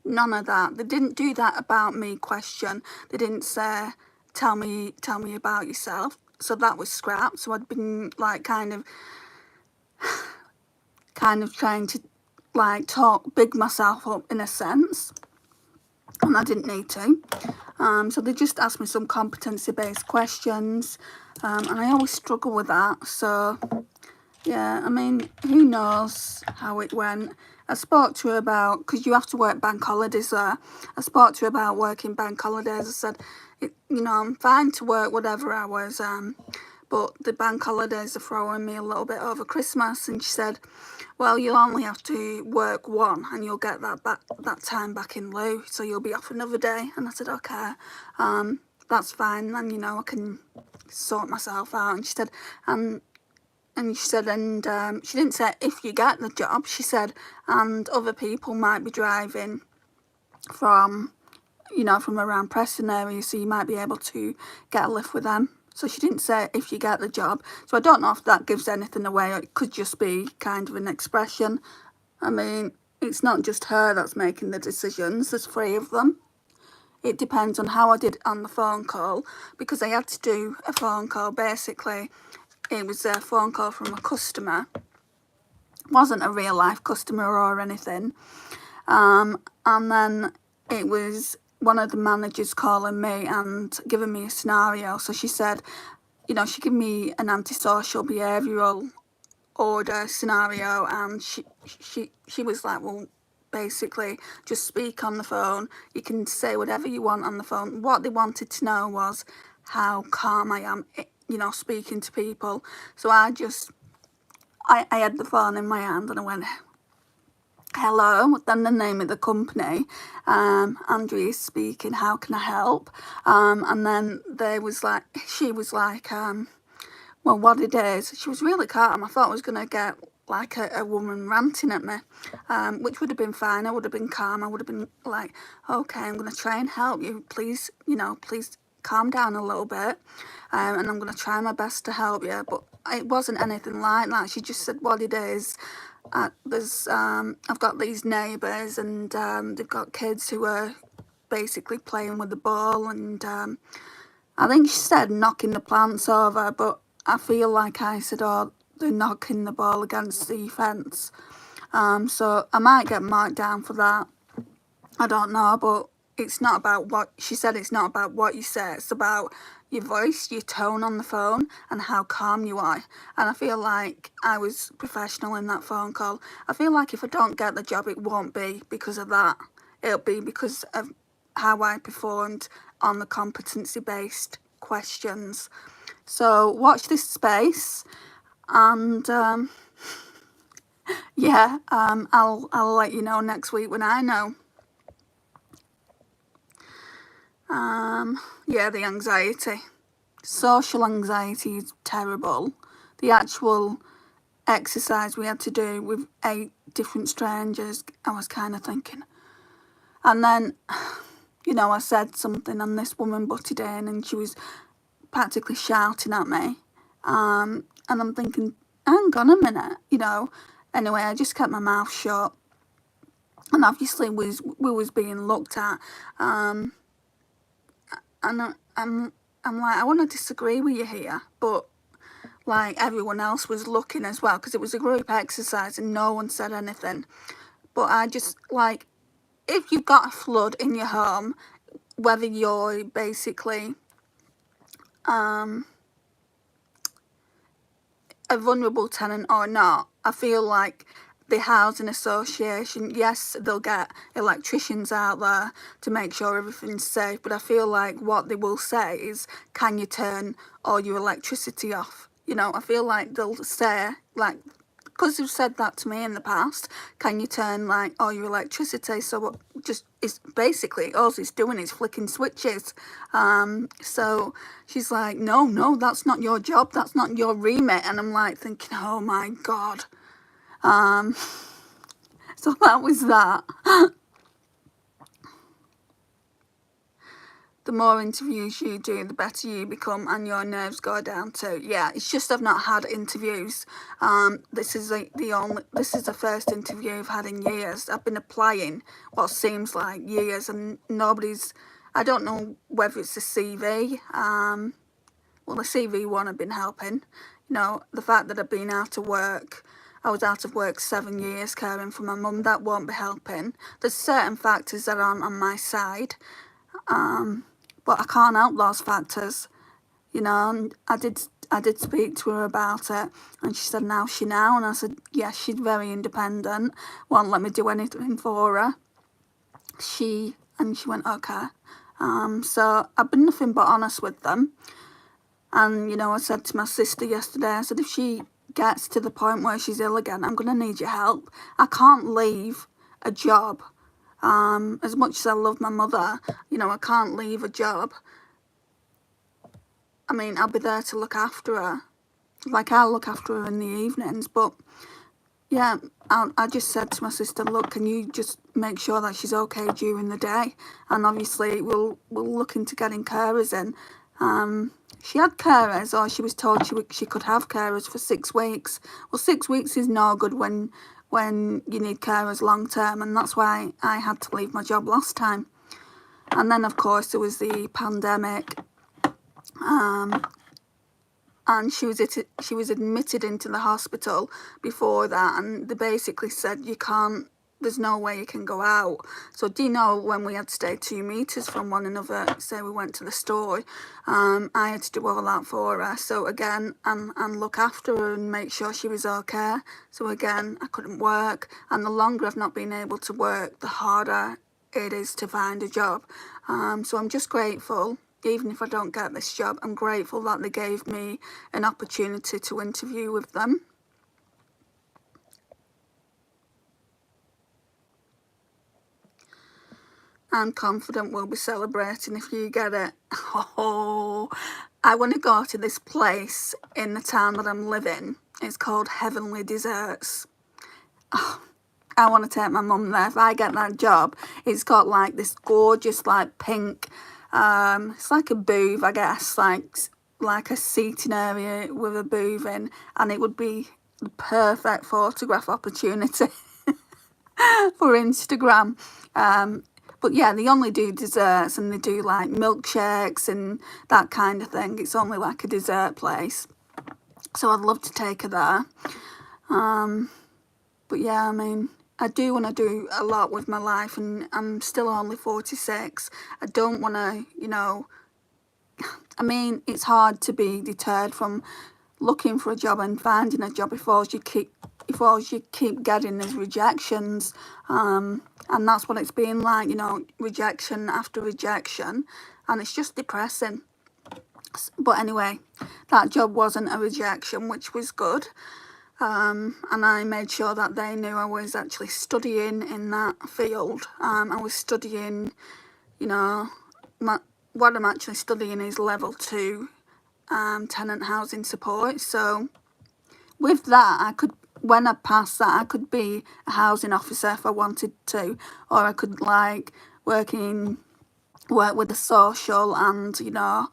None of that. They didn't do that about me question. They didn't say, tell me about yourself. So that was scrapped. So I'd been like kind of trying to like big myself up in a sense. And I didn't need to. So they just asked me some competency-based questions. And I always struggle with that. So, yeah, I mean, who knows how it went. I spoke to her about, because you have to work bank holidays there. I spoke to her about working bank holidays. I said, you know, I'm fine to work whatever hours, but the bank holidays are throwing me a little bit over Christmas. And she said, well, you'll only have to work 1 and you'll get that time back in lieu. So you'll be off another day. And I said, okay, that's fine. Then, you know, I can sort myself out. And she said, she didn't say if you get the job. She said, and other people might be driving from, you know, from around Preston area, so you might be able to get a lift with them. So she didn't say if you get the job. So I don't know if that gives anything away. It could just be kind of an expression. I mean, it's not just her that's making the decisions. There's 3 of them. It depends on how I did on the phone call, because I had to do a phone call. Basically, it was a phone call from a customer, wasn't a real life customer or anything. And then it was one of the managers calling me and giving me a scenario. So she said, you know, she gave me an antisocial behavioural order scenario, and she was like, well, basically just speak on the phone. You can say whatever you want on the phone. What they wanted to know was how calm I am, you know, speaking to people. So I had the phone in my hand and I went, hello, then the name of the company, Andrea speaking, how can I help? And then she was like, well, what it is, she was really calm. I thought I was going to get like a woman ranting at me, which would have been fine. I would have been calm. I would have been like, okay, I'm going to try and help you. Please, you know, please calm down a little bit, and I'm going to try my best to help you. But it wasn't anything like that. She just said what it is. I've got these neighbours, and they've got kids who are basically playing with the ball, and I think she said knocking the plants over, but I feel like I said, oh, they're knocking the ball against the fence. So I might get marked down for that. I don't know, but it's not about what she said. It's not about what you say. It's about your voice, your tone on the phone, and how calm you are. And I feel like I was professional in that phone call. I feel like if I don't get the job, it won't be because of that. It'll be because of how I performed on the competency-based questions. So watch this space, and yeah, I'll let you know next week when I know. Yeah, the anxiety. Social anxiety is terrible. The actual exercise we had to do with 8 different strangers, I was kind of thinking. And then, you know, I said something and this woman butted in and she was practically shouting at me. And I'm thinking, hang on a minute, you know. Anyway, I just kept my mouth shut. And obviously we was being looked at. And I'm like, I want to disagree with you here, but like everyone else was looking as well because it was a group exercise and no one said anything. But I just like, if you've got a flood in your home, whether you're basically a vulnerable tenant or not, I feel like the housing association, yes, they'll get electricians out there to make sure everything's safe, but I feel like what they will say is, can you turn all your electricity off? You know, I feel like they'll say, like, because they've said that to me in the past, can you turn like all your electricity? So just, it's basically all it's doing is flicking switches. So she's like, no, that's not your job, that's not your remit. And I'm like thinking, oh my God. So that was that. The more interviews you do, the better you become and your nerves go down too. Yeah, it's just I've not had interviews. This is the first interview I've had in years. I've been applying what seems like years and nobody's, I don't know whether it's the CV. Well, the CV one have been helping. You know, the fact that I've been out of work, I was out of work 7 years caring for my mum, that won't be helping. There's certain factors that aren't on my side. But I can't help those factors, you know. And I did speak to her about it, and she said, "How's she now?" And I said, "Yeah, she's very independent. Won't let me do anything for her." She went, "Okay." So I've been nothing but honest with them, and you know, I said to my sister yesterday, I said, if she gets to the point where she's ill again, I'm gonna need your help. I can't leave a job. As much as I love my mother, you know, I can't leave a job. I mean, I'll be there to look after her. Like, I'll look after her in the evenings, but yeah, I just said to my sister, look, can you just make sure that she's okay during the day? And obviously we'll look into getting carers in. She had carers, or she was told she could have carers for 6 weeks. Well, 6 weeks is no good when you need carers long term, and that's why I had to leave my job last time. And then of course there was the pandemic, and and she was admitted into the hospital before that, and they basically said you can't, there's no way you can go out. So do you know, when we had to stay 2 metres from one another, say we went to the store, I had to do all that for her. So again, and look after her and make sure she was okay. So again, I couldn't work, and the longer I've not been able to work, the harder it is to find a job. So I'm just grateful. Even if I don't get this job, I'm grateful that they gave me an opportunity to interview with them. I'm confident we'll be celebrating if you get it. Oh, I want to go to this place in the town that I'm living. It's called Heavenly Desserts. Oh, I want to take my mum there. If I get that job, it's got like this gorgeous like pink, it's like a booth, I guess, like a seating area with a booth in, and it would be the perfect photograph opportunity for Instagram. But yeah, they only do desserts, and they do like milkshakes and that kind of thing. It's only like a dessert place. So I'd love to take her there. But yeah, I mean, I do want to do a lot with my life, and I'm still only 46. I don't want to, you know, I mean, it's hard to be deterred from looking for a job and finding a job if all you keep getting is rejections. And that's what it's been like, you know, rejection after rejection, and it's just depressing. But anyway, that job wasn't a rejection, which was good. And I made sure that they knew I was actually studying in that field. I was studying, you know, what I'm actually studying is level 2 tenant housing support. So with that, when I passed that, I could be a housing officer if I wanted to, or I could like work with the social and, you know,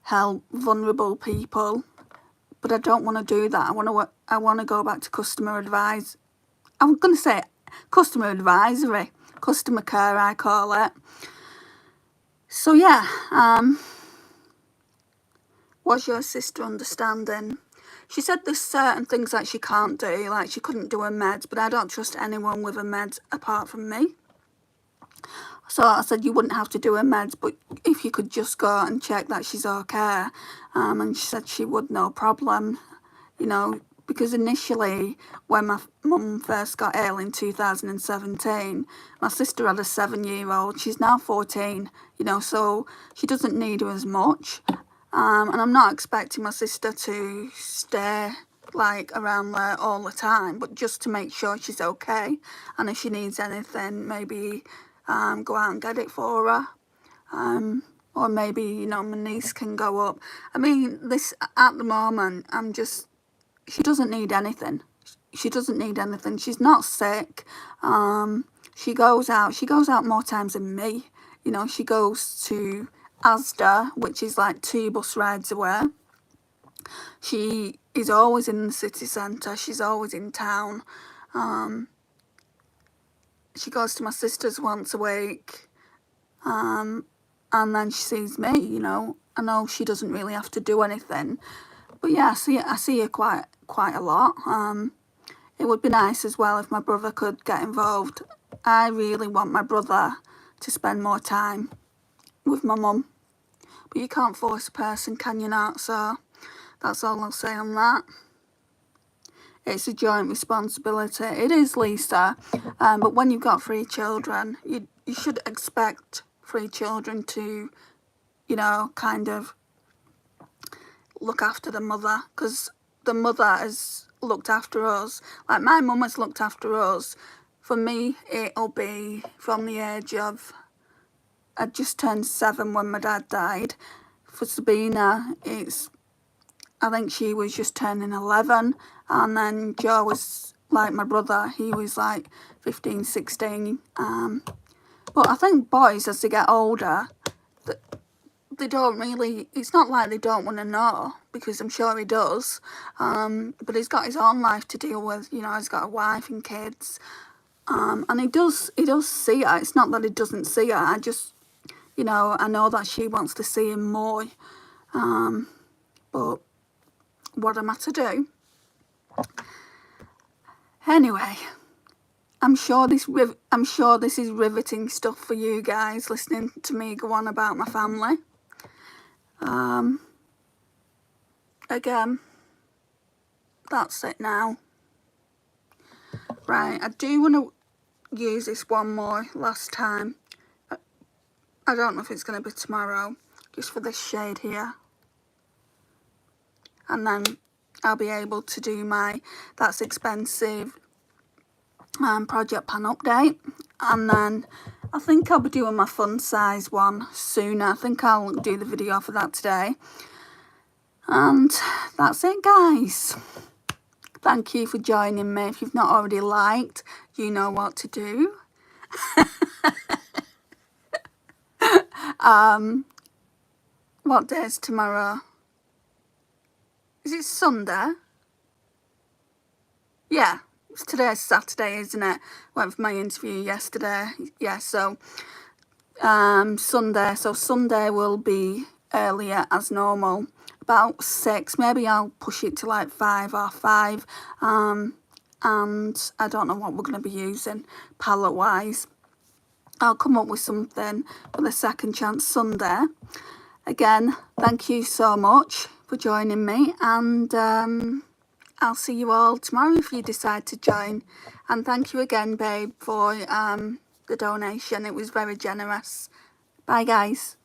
help vulnerable people. But I don't want to do that. I want to go back to customer advice. I'm going to say customer advisory, customer care, I call it. So yeah, was your sister understanding? She said there's certain things that she can't do, like she couldn't do her meds, but I don't trust anyone with her meds apart from me. So I said you wouldn't have to do her meds, but if you could just go and check that she's okay. And she said she would, no problem, you know, because initially when my mum first got ill in 2017, my sister had a 7-year-old. She's now 14, you know, so she doesn't need her as much. And I'm not expecting my sister to stay like around there all the time, but just to make sure she's okay, and if she needs anything, maybe go out and get it for her. Or maybe, you know, my niece can go up. I mean, this at the moment, she doesn't need anything. She doesn't need anything. She's not sick. She goes out more times than me. You know, she goes to Asda, which is like 2 bus rides away. She is always in the city centre. She's always in town. She goes to my sister's once a week. And then she sees me, you know. I know she doesn't really have to do anything. But yeah, I see her quite a lot. It would be nice as well if my brother could get involved. I really want my brother to spend more time with my mum. But you can't force a person, can you not? So that's all I'll say on that. It's a joint responsibility. It is, Lisa. But when you've got 3 children, you should expect 3 children to, you know, kind of look after the mother, because the mother has looked after us. Like my mum has looked after us. For me, it'll be from the age of, I just turned 7 when my dad died. For Sabina, I think she was just turning 11, and then Joe was like my brother, he was like 15, 16. But I think boys, as they get older, they don't really, it's not like they don't want to know, because I'm sure he does, but he's got his own life to deal with, you know, he's got a wife and kids, and he does see her. It's not that he doesn't see her, I just, you know, I know that she wants to see him more, but what am I to do? Anyway, I'm sure this is riveting stuff for you guys, listening to me go on about my family. Again, that's it now. Right, I do want to use this one more last time. I don't know if it's going to be tomorrow, just for this shade here. And then I'll be able to do my That's Expensive project pan update. And then I think I'll be doing my fun size one soon. I think I'll do the video for that today. And that's it, guys. Thank you for joining me. If you've not already liked, you know what to do. What day is tomorrow? Is it Sunday? Yeah, today's Saturday, isn't it? Went for my interview yesterday. Yeah, so Sunday. So Sunday will be earlier as normal, about 6. Maybe I'll push it to like 5 or 5. And I don't know what we're going to be using palette wise. I'll come up with something for the Second Chance Sunday. Again, thank you so much for joining me, and I'll see you all tomorrow if you decide to join. And thank you again, babe, for the donation. It was very generous. Bye, guys.